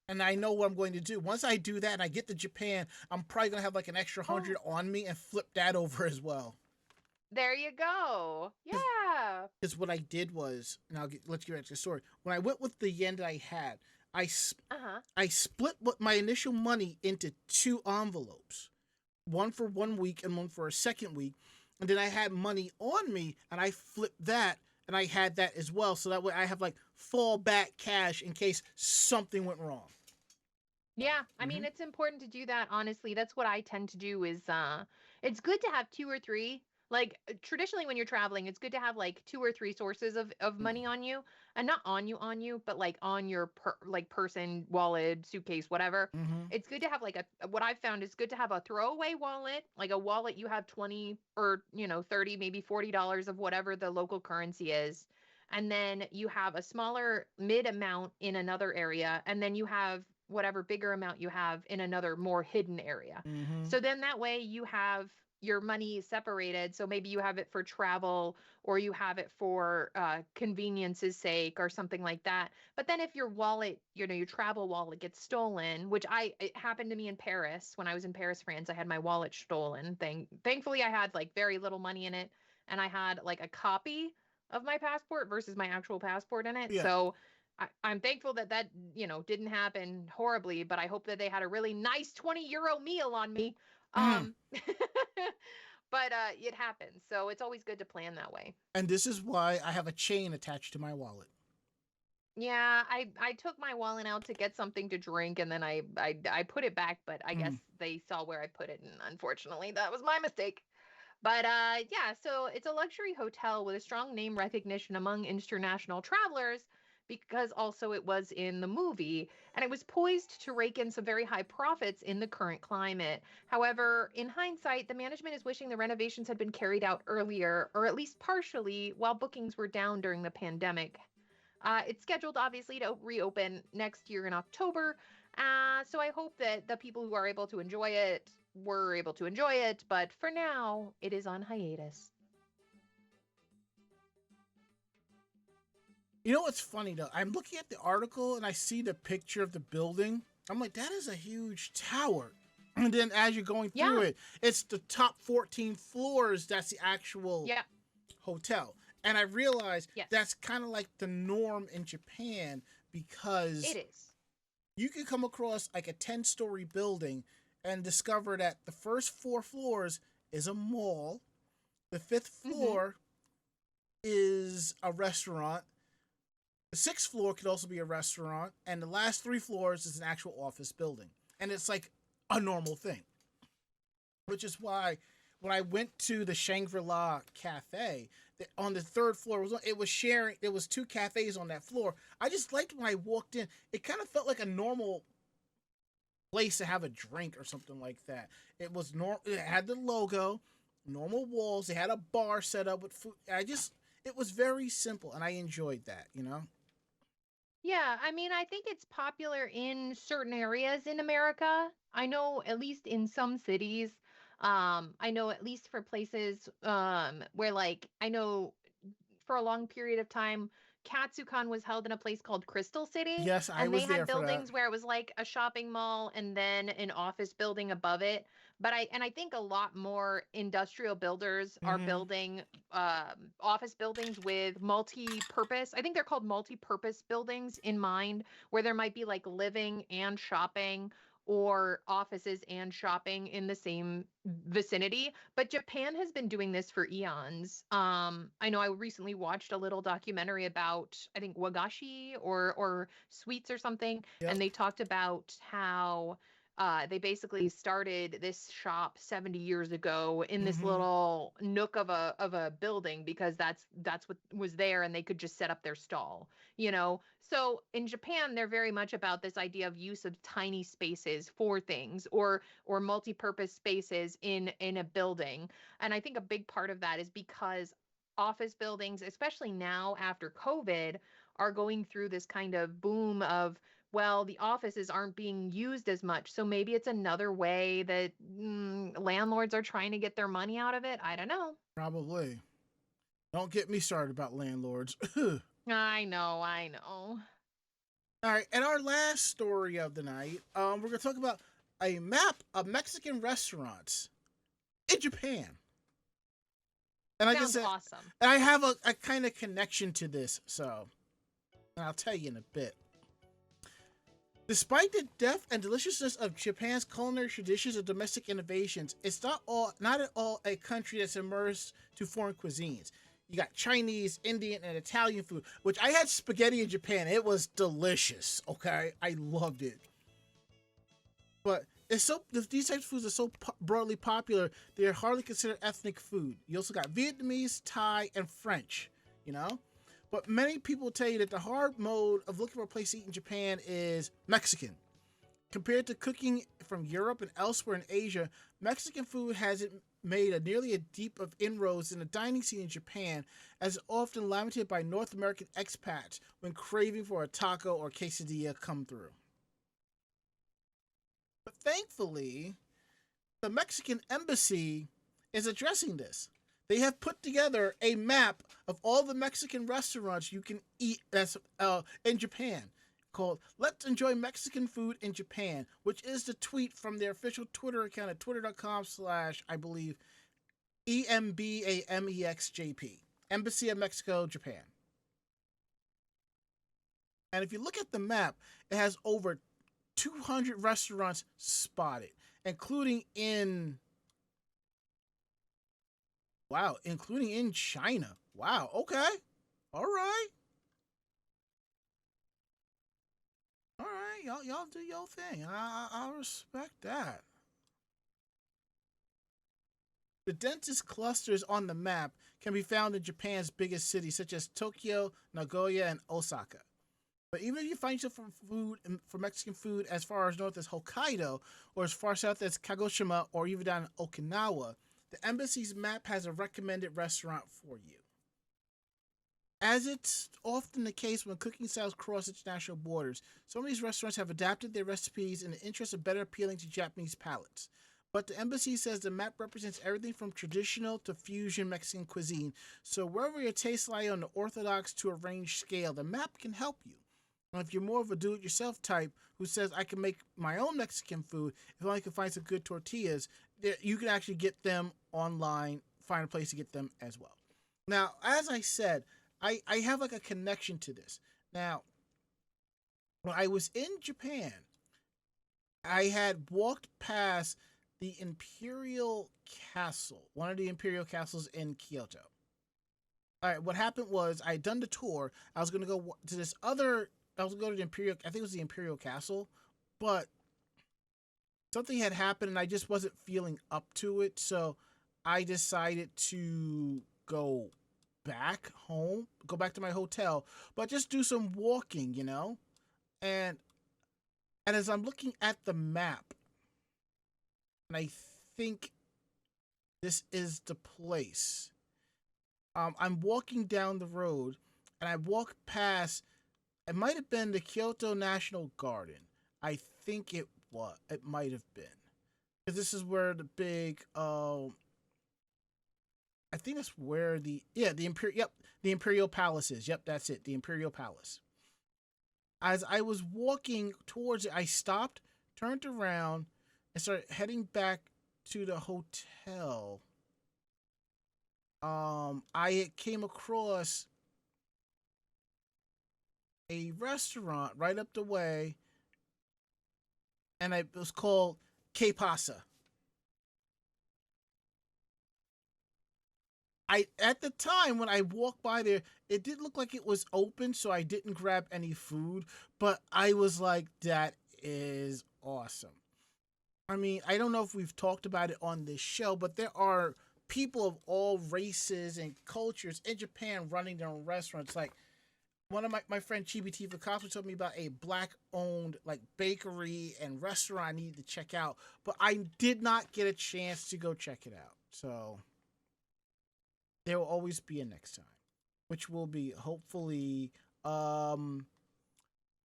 Speaker 4: and
Speaker 2: I know what I'm going to do. Once I do that and I get to Japan, I'm probably gonna have like an extra 100 on me and flip that over as well.
Speaker 4: There you go. Yeah.
Speaker 2: Because what I did was, let's get back to the story. When I went with the yen that I had, I split my initial money into 2 envelopes, one for 1 week and one for a second week, and then I had money on me, and I flipped that, and I had that as well, so that way I have like fallback cash in case something went wrong.
Speaker 4: Yeah, I mean, it's important to do that. Honestly, that's what I tend to do. Is it's good to have 2 or 3. Like traditionally when you're traveling, it's good to have like 2 or 3 sources of money on you, and not on you, but like on your person, wallet, suitcase, whatever. It's good to have like what I've found is good to have a throwaway wallet, like a wallet you have 20 or 30, maybe $40 of whatever the local currency is. And then you have a smaller mid amount in another area, and then you have whatever bigger amount you have in another more hidden area. So then that way you have your money separated. So maybe you have it for travel, or you have it for convenience's sake or something like that. But then if your wallet, your travel wallet gets stolen, which it happened to me in Paris. When I was in Paris, France, I had my wallet stolen. Thankfully I had like very little money in it, and I had like a copy of my passport versus my actual passport in it. Yeah. So I'm thankful that didn't happen horribly, but I hope that they had a really nice 20 € meal on me. But it happens, so it's always good to plan that way.
Speaker 2: And this is why I have a chain attached to my wallet.
Speaker 4: Yeah, I took my wallet out to get something to drink, and then I put it back, but I guess they saw where I put it, and unfortunately that was my mistake. But yeah, so it's a luxury hotel with a strong name recognition among international travelers, because also it was in the movie, and it was poised to rake in some very high profits in the current climate. However, in hindsight, the management is wishing the renovations had been carried out earlier, or at least partially, while bookings were down during the pandemic. It's scheduled, obviously, to reopen next year in October. So I hope that the people who are able to enjoy it were able to enjoy it. But for now, it is on hiatus.
Speaker 2: You know what's funny though? I'm looking at the article and I see the picture of the building. I'm like, that is a huge tower. And then as you're going through it, it's the top 14 floors. That's the actual hotel. And I realized that's kind of like the norm in Japan because
Speaker 4: it is.
Speaker 2: You can come across like a 10-story building and discover that the first 4 floors is a mall. The 5th floor is a restaurant. The 6th floor could also be a restaurant. And the last 3 floors is an actual office building. And it's like a normal thing. Which is why when I went to the Shangri-La Cafe, on the 3rd floor, it was 2 cafes on that floor. I just liked when I walked in. It kind of felt like a normal place to have a drink or something like that. It was it had the logo, normal walls. They had a bar set up with food. It was very simple, and I enjoyed that, you know?
Speaker 4: Yeah, I mean, I think it's popular in certain areas in America. I know at least in some cities, I know at least for places where like I know for a long period of time, Katsucon was held in a place called Crystal City.
Speaker 2: Yes, I
Speaker 4: And
Speaker 2: was
Speaker 4: they
Speaker 2: there
Speaker 4: had
Speaker 2: for that.
Speaker 4: buildings where it was like a shopping mall and then an office building above it. But I think a lot more industrial builders are building office buildings with multi-purpose. I think they're called multi-purpose buildings in mind, where there might be like living and shopping or offices and shopping in the same vicinity. But Japan has been doing this for eons. I know I recently watched a little documentary about, I think, wagashi or sweets or something, and they talked about how they basically started this shop 70 years ago in this little nook of a building because that's what was there, and they could just set up their stall, you know. So in Japan, they're very much about this idea of use of tiny spaces for things or multi-purpose spaces in a building. And I think a big part of that is because office buildings, especially now after COVID, are going through this kind of boom of, well, the offices aren't being used as much. So maybe it's another way that landlords are trying to get their money out of it. I don't know.
Speaker 2: Probably. Don't get me started about landlords.
Speaker 4: I know.
Speaker 2: All right, and our last story of the night, we're going to talk about a map of Mexican restaurants in Japan. And like
Speaker 4: Sounds
Speaker 2: I said,
Speaker 4: awesome.
Speaker 2: I have a kind of connection to this, so I'll tell you in a bit. Despite the depth and deliciousness of Japan's culinary traditions and domestic innovations, it's not at all a country that's immersed to foreign cuisines. You got Chinese, Indian, and Italian food, which I had spaghetti in Japan. It was delicious, okay? I loved it. But these types of foods are so broadly popular, they're hardly considered ethnic food. You also got Vietnamese, Thai, and French, you know? But many people tell you that the hard mode of looking for a place to eat in Japan is Mexican. Compared to cooking from Europe and elsewhere in Asia, Mexican food hasn't made nearly a deep of inroads in the dining scene in Japan, as often lamented by North American expats when craving for a taco or quesadilla come through. But thankfully, the Mexican embassy is addressing this. They have put together a map of all the Mexican restaurants you can eat in Japan, called Let's Enjoy Mexican Food in Japan, which is the tweet from their official Twitter account at twitter.com/ I believe EMBAMEXJP, Embassy of Mexico, Japan. And if you look at the map, it has over 200 restaurants spotted, including in China. Wow, okay. All right. Y'all do your thing. I respect that. The densest clusters on the map can be found in Japan's biggest cities, such as Tokyo, Nagoya, and Osaka. But even if you find yourself for Mexican food as far as north as Hokkaido, or as far south as Kagoshima, or even down in Okinawa, the embassy's map has a recommended restaurant for you. As it's often the case when cooking styles cross international borders, some of these restaurants have adapted their recipes in the interest of better appealing to Japanese palates. But the embassy says the map represents everything from traditional to fusion Mexican cuisine, so wherever your tastes lie on the orthodox to arranged scale, the map can help you. Now, if you're more of a do-it-yourself type who says, I can make my own Mexican food, if I can find some good tortillas, you can actually get them online, find a place to get them as well. Now, as I said, I have like a connection to this. Now, when I was in Japan, I had walked past the Imperial Castle, one of the Imperial Castles in Kyoto. All right, what happened was I had done the tour. I was going to go to this other, I was going to go to the Imperial, I think it was the Imperial Castle, but something had happened and I just wasn't feeling up to it. So I decided to go back home, go back to my hotel, but just do some walking, you know? And as I'm looking at the map, and I think this is the place. I'm walking down the road, and I walk past. It might have been the Kyoto National Garden. I think it was. It might have been, because this is where the big. I think that's where the Imperial Palace is. Yep, that's it. The Imperial Palace. As I was walking towards it, I stopped, turned around, and started heading back to the hotel. I came across a restaurant right up the way, and it was called Que Pasa. At the time when I walked by there, it did look like it was open, so I didn't grab any food, but I was like, that is awesome. I mean, I don't know if we've talked about it on this show, but there are people of all races and cultures in Japan running their own restaurants. Like, one of my friend Chibi T Cosplay told me about a black-owned like bakery and restaurant I needed to check out, but I did not get a chance to go check it out. So there will always be a next time, which will be hopefully around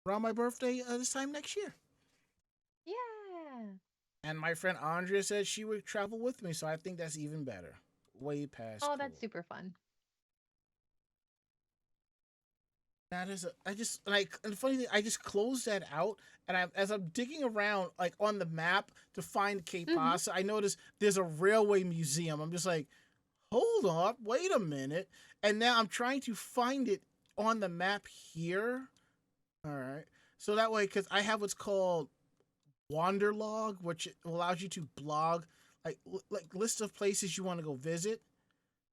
Speaker 2: my birthday this time next year.
Speaker 4: Yeah.
Speaker 2: And my friend Andrea said she would travel with me, so I think that's even better. Way past.
Speaker 4: Oh,
Speaker 2: cool.
Speaker 4: that's super fun.
Speaker 2: That is, and the funny thing, I just closed that out, and as I'm digging around, like on the map to find Cape Pasa, I noticed there's a railway museum. I'm just like, hold on, wait a minute. And now I'm trying to find it on the map here. All right. So that way, because I have what's called Wanderlog, which allows you to blog like lists of places you want to go visit.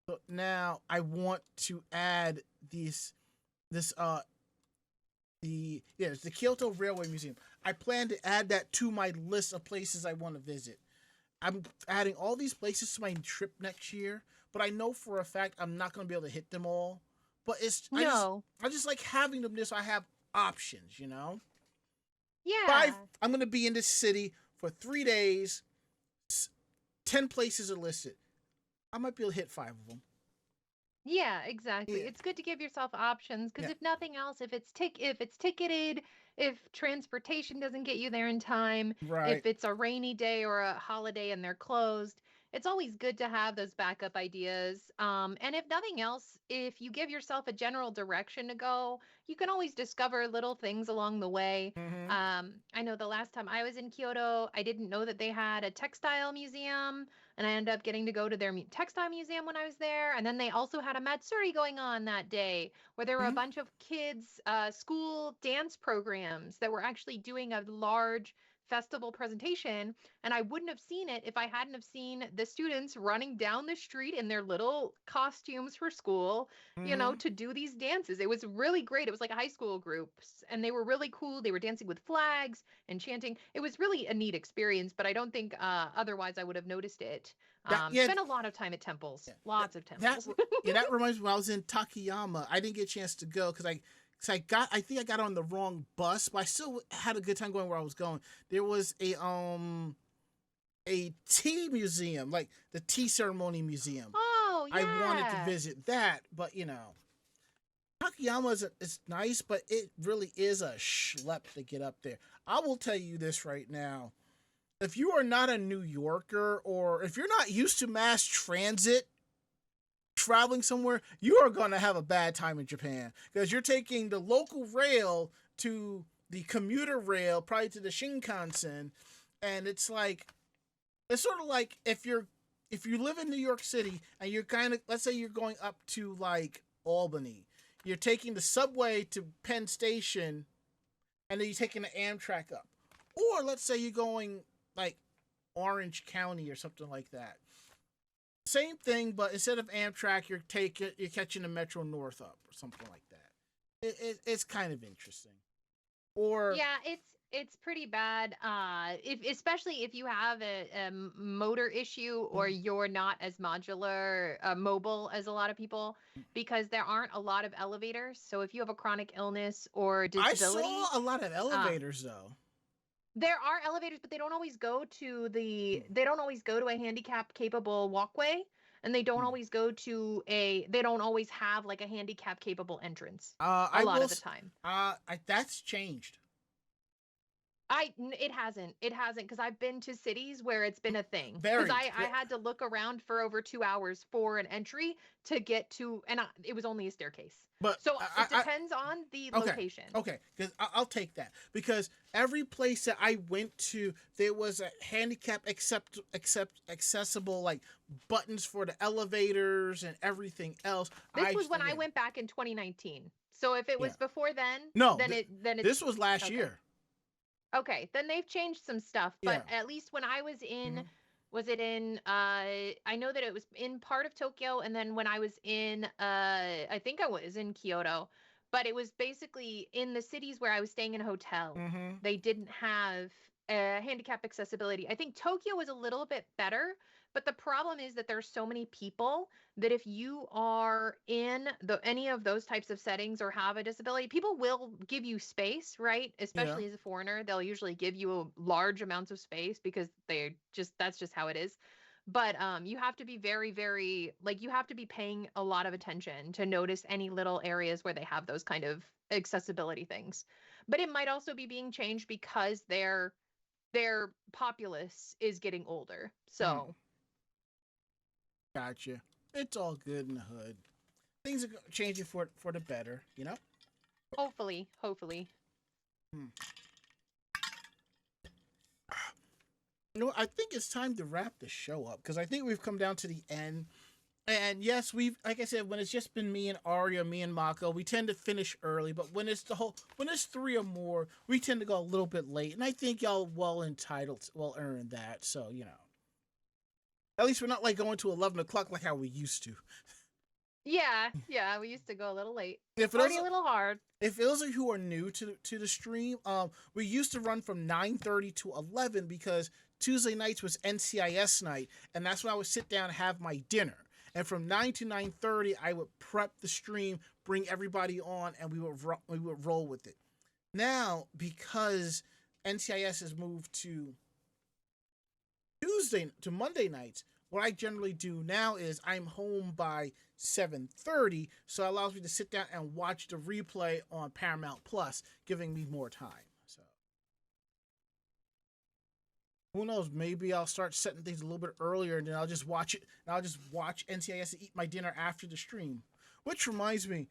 Speaker 2: So now I want to add it's the Kyoto Railway Museum. I plan to add that to my list of places I want to visit. I'm adding all these places to my trip next year, but I know for a fact I'm not going to be able to hit them all. But I just like having them there so I have options, you know?
Speaker 4: Yeah.
Speaker 2: I'm going to be in this city for 3 days. 10 places are listed. I might be able to hit 5 of them.
Speaker 4: Yeah, exactly.
Speaker 2: Yeah.
Speaker 4: It's good to give yourself options because
Speaker 2: Yeah.
Speaker 4: if nothing else, if it's ticketed, if transportation doesn't get you there in time,
Speaker 2: Right.
Speaker 4: if it's a rainy day or a holiday and they're closed, it's always good to have those backup ideas. And if nothing else, if you give yourself a general direction to go, you can always discover little things along the way.
Speaker 2: Mm-hmm.
Speaker 4: I know the last time I was in Kyoto, I didn't know that they had a textile museum. And I ended up getting to go to their textile museum when I was there. And then they also had a Matsuri going on that day where there were a
Speaker 2: Mm-hmm.
Speaker 4: bunch of kids' school dance programs that were actually doing a large festival presentation. And I wouldn't have seen it if I hadn't have seen the students running down the street in their little costumes for school,
Speaker 2: Mm-hmm.
Speaker 4: to do these dances. It was really great. It was like a high school group and they were really cool. They were dancing with flags and chanting. It was really a neat experience, but I don't think otherwise I would have noticed it.
Speaker 2: Yeah,
Speaker 4: Spent a lot of time at temples,
Speaker 2: yeah,
Speaker 4: lots of temples.
Speaker 2: that reminds me when I was in Takayama. I didn't get a chance to go because I think I got on the wrong bus, but I still had a good time going where I was going. There was a tea museum, like the tea ceremony museum.
Speaker 4: Oh, yeah.
Speaker 2: I wanted to visit that, but Takayama is nice, but it really is a schlep to get up there. I will tell you this right now. If you are not a New Yorker, or if you're not used to mass transit, traveling somewhere, you are going to have a bad time in Japan, because you're taking the local rail to the commuter rail, probably to the Shinkansen, and it's sort of like if you live in New York City and you're kind of, let's say you're going up to like Albany, you're taking the subway to Penn Station, and then you're taking the Amtrak up, or let's say you're going like Orange County or something like that. Same thing, but instead of Amtrak, you're catching the Metro North up or something like that. It's kind of interesting. Or
Speaker 4: yeah, it's pretty bad. Especially if you have a motor issue, or you're not as mobile as a lot of people, because there aren't a lot of elevators. So if you have a chronic illness or disability,
Speaker 2: I saw a lot of elevators though.
Speaker 4: There are elevators, but they don't always go to a handicap capable walkway, and they don't always have like a handicap capable entrance. A lot of the time.
Speaker 2: That's changed.
Speaker 4: It hasn't, because I've been to cities where it's been a thing.
Speaker 2: Because
Speaker 4: I had to look around for over 2 hours for an entry to get to, and it was only a staircase.
Speaker 2: But
Speaker 4: so it depends on the location.
Speaker 2: Okay, because I'll take that, because every place that I went to, there was a handicap accessible, like buttons for the elevators and everything else.
Speaker 4: This was when I went back in 2019. So if it was before then,
Speaker 2: this was last year.
Speaker 4: Okay, then they've changed some stuff, but at least when I was in, was it in, I know that it was in part of Tokyo, and then when I was in, I think I was in Kyoto, but it was basically in the cities where I was staying in a hotel. They didn't have handicap accessibility. I think Tokyo was a little bit better, but the problem is that there's so many people that if you are in any of those types of settings or have a disability, people will give you space, right? Especially as a foreigner, they'll usually give you large amounts of space because that's just how it is. But you have to be very, very, you have to be paying a lot of attention to notice any little areas where they have those kind of accessibility things. But it might also be being changed because their populace is getting older. So.
Speaker 2: Gotcha. It's all good in the hood. Things are changing for the better, you know?
Speaker 4: Hopefully.
Speaker 2: You know, I think it's time to wrap the show up, because I think we've come down to the end. And yes, like I said, when it's just been me and Ari, or me and Mako, we tend to finish early. But when it's three or more, we tend to go a little bit late. And I think y'all well earned that. So, you know. At least we're not going to 11 o'clock like how we used to.
Speaker 4: Yeah, we used to go a little late.
Speaker 2: Party
Speaker 4: a little hard.
Speaker 2: If those of you who are new to the stream, we used to run from 9:30 to 11 because Tuesday nights was NCIS night, and that's when I would sit down and have my dinner. And from 9 to 9:30, I would prep the stream, bring everybody on, and we would roll with it. Now, because NCIS has moved to Monday nights, what I generally do now is I'm home by 7:30, so it allows me to sit down and watch the replay on Paramount Plus, giving me more time. So who knows? Maybe I'll start setting things a little bit earlier, and then I'll just watch it. And I'll just watch NCIS and eat my dinner after the stream. Which reminds me,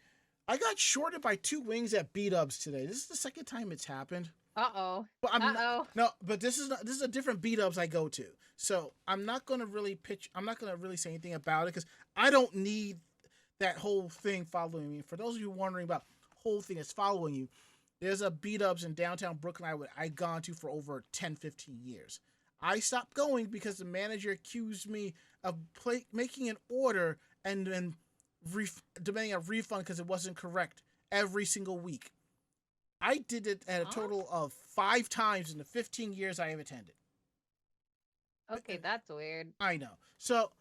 Speaker 2: I got shorted by 2 wings at B-Dubs today. This is the second time it's happened.
Speaker 4: Uh-oh.
Speaker 2: But this is a different B-Dubs I go to. So I'm not going to really say anything about it, because I don't need that whole thing following me. For those of you wondering about whole thing that's following you, there's a B-Dubs in downtown Brooklyn I've gone to for over 10, 15 years. I stopped going because the manager accused me of making an order and then demanding a refund because it wasn't correct every single week. I did it at a total of 5 times in the 15 years I have attended.
Speaker 4: Okay, that's weird.
Speaker 2: I know. So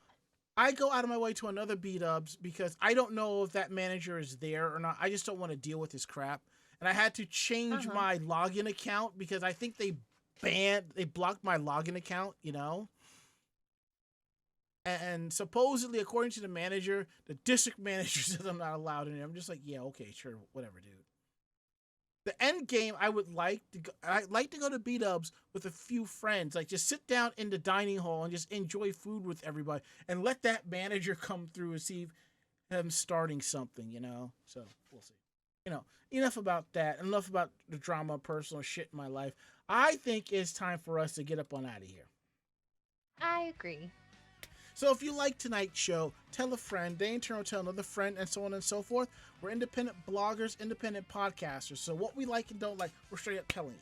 Speaker 2: I go out of my way to another B-Dubs because I don't know if that manager is there or not. I just don't want to deal with his crap. And I had to change my login account because I think they blocked my login account, you know? And supposedly, according to the manager, the district manager says I'm not allowed in there. I'm just like, yeah, okay, sure, whatever, dude. The end game, I'd like to go to B-Dubs with a few friends. Like, just sit down in the dining hall and just enjoy food with everybody, and let that manager come through and see him starting something, you know? So, we'll see. You know, enough about that. Enough about the drama, personal shit in my life. I think it's time for us to get up on out of here.
Speaker 4: I agree.
Speaker 2: So if you like tonight's show, tell a friend, they in turn will tell another friend, and so on and so forth. We're independent bloggers, independent podcasters. So what we like and don't like, we're straight up telling you.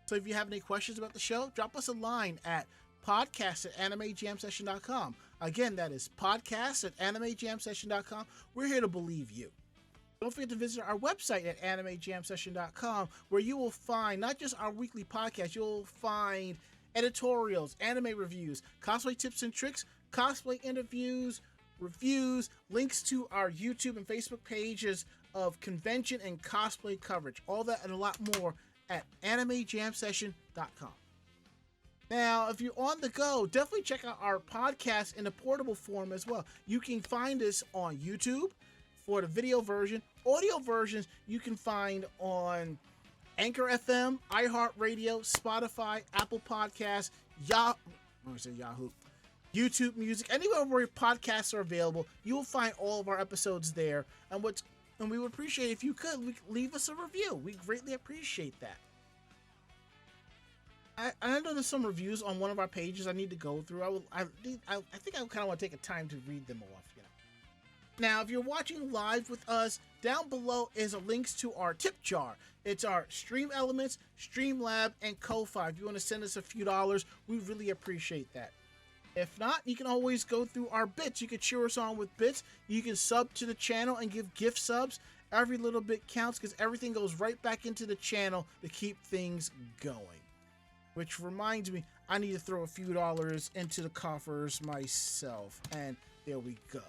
Speaker 2: So if you have any questions about the show, drop us a line at podcast@animejamsession.com. Again, that is podcast@animejamsession.com. We're here to believe you. Don't forget to visit our website at animejamsession.com, where you will find not just our weekly podcast, you'll find editorials, anime reviews, cosplay tips and tricks, cosplay interviews, reviews, links to our YouTube and Facebook pages of convention and cosplay coverage. All that and a lot more at animejamsession.com. Now, if you're on the go, definitely check out our podcast in a portable form as well. You can find us on YouTube for the video version. Audio versions you can find on Anchor FM, iHeartRadio, Spotify, Apple Podcasts, Yahoo, YouTube Music, anywhere where podcasts are available. You will find all of our episodes there. And we would appreciate if you could leave us a review. We greatly appreciate that. I know there's some reviews on one of our pages I need to go through. I think I kind of want to take a time to read them off. You know. Now, if you're watching live with us, down below is a links to our tip jar. It's our Stream Elements, Streamlab, and Ko-Fi. If you want to send us a few dollars, we really appreciate that. If not, you can always go through our bits. You can cheer us on with bits. You can sub to the channel and give gift subs. Every little bit counts because everything goes right back into the channel to keep things going. Which reminds me, I need to throw a few dollars into the coffers myself. And there we go.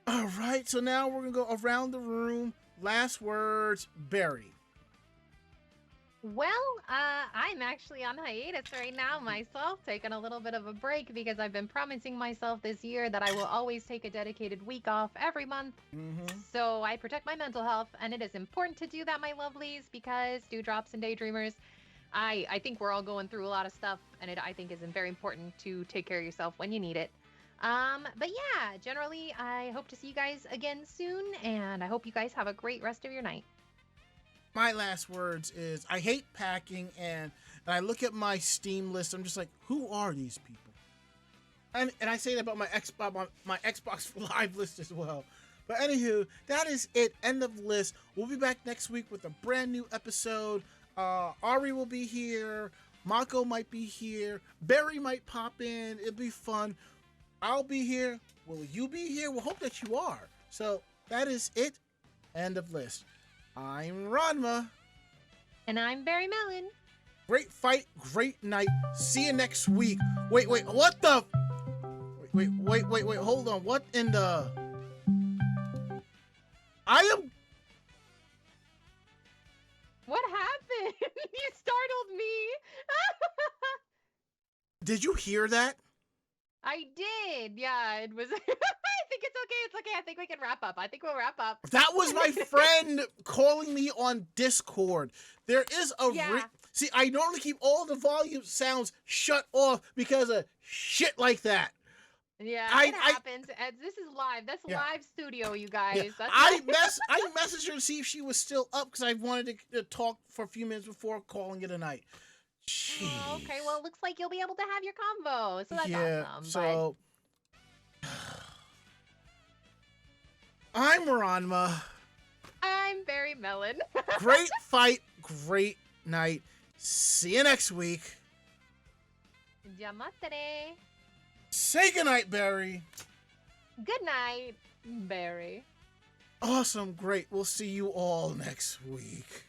Speaker 2: All right, so now we're going to go around the room. Last words, Barry.
Speaker 4: Well, I'm actually on hiatus right now myself, taking a little bit of a break because I've been promising myself this year that I will always take a dedicated week off every month. So I protect my mental health, and it is important to do that, my lovelies, because Dewdrops and Daydreamers, I think we're all going through a lot of stuff, and I think is very important to take care of yourself when you need it. But yeah, generally, I hope to see you guys again soon, and I hope you guys have a great rest of your night.
Speaker 2: My last words is I hate packing, and I look at my Steam list. I'm just like, who are these people? And I say that about my Xbox Live list as well. But anywho, that is it. End of the list. We'll be back next week with a brand new episode. Ari will be here. Mako might be here. Barry might pop in. It'll be fun. I'll be here. Will you be here? We'll hope that you are. So that is it. End of list. I'm Ranma.
Speaker 4: And I'm Barry Mellon.
Speaker 2: Great fight, great night. See you next week. Wait, what the? Wait, hold on. What in the?
Speaker 4: What happened? You startled me.
Speaker 2: Did you hear that?
Speaker 4: I did. Yeah, it was. I think it's okay. It's okay. I think we can wrap up. I think we'll wrap up.
Speaker 2: That was my friend calling me on Discord. There is a see. I normally keep all the volume sounds shut off because of shit like that.
Speaker 4: Yeah, it happens. This is live. That's live studio, you guys.
Speaker 2: Yeah.
Speaker 4: That's
Speaker 2: I messaged her to see if she was still up because I wanted to talk for a few minutes before calling it a night. Jeez.
Speaker 4: Oh, okay, well, it looks like you'll be able to have your combo, so that's awesome.
Speaker 2: So, I'm Ranma.
Speaker 4: I'm Barry Mellon.
Speaker 2: Great fight, great night. See you next week.
Speaker 4: Yamatere.
Speaker 2: Say goodnight, Barry.
Speaker 4: Good night, Barry.
Speaker 2: Awesome, great. We'll see you all next week.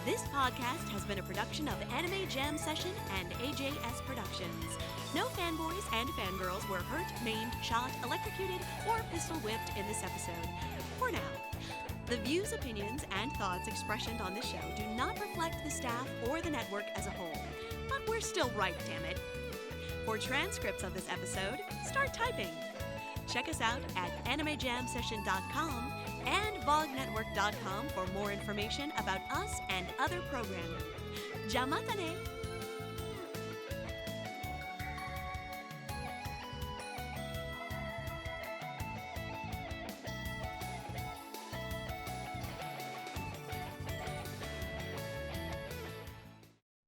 Speaker 1: This podcast has been a production of Anime Jam Session and AJS Productions. No fanboys and fangirls were hurt, maimed, shot, electrocuted, or pistol whipped in this episode. For now. The views, opinions, and thoughts expressed on this show do not reflect the staff or the network as a whole. But we're still right, damn it. For transcripts of this episode, start typing. Check us out at animejamsession.com and vognetwork.com for more information about us and other programming. Jamatane!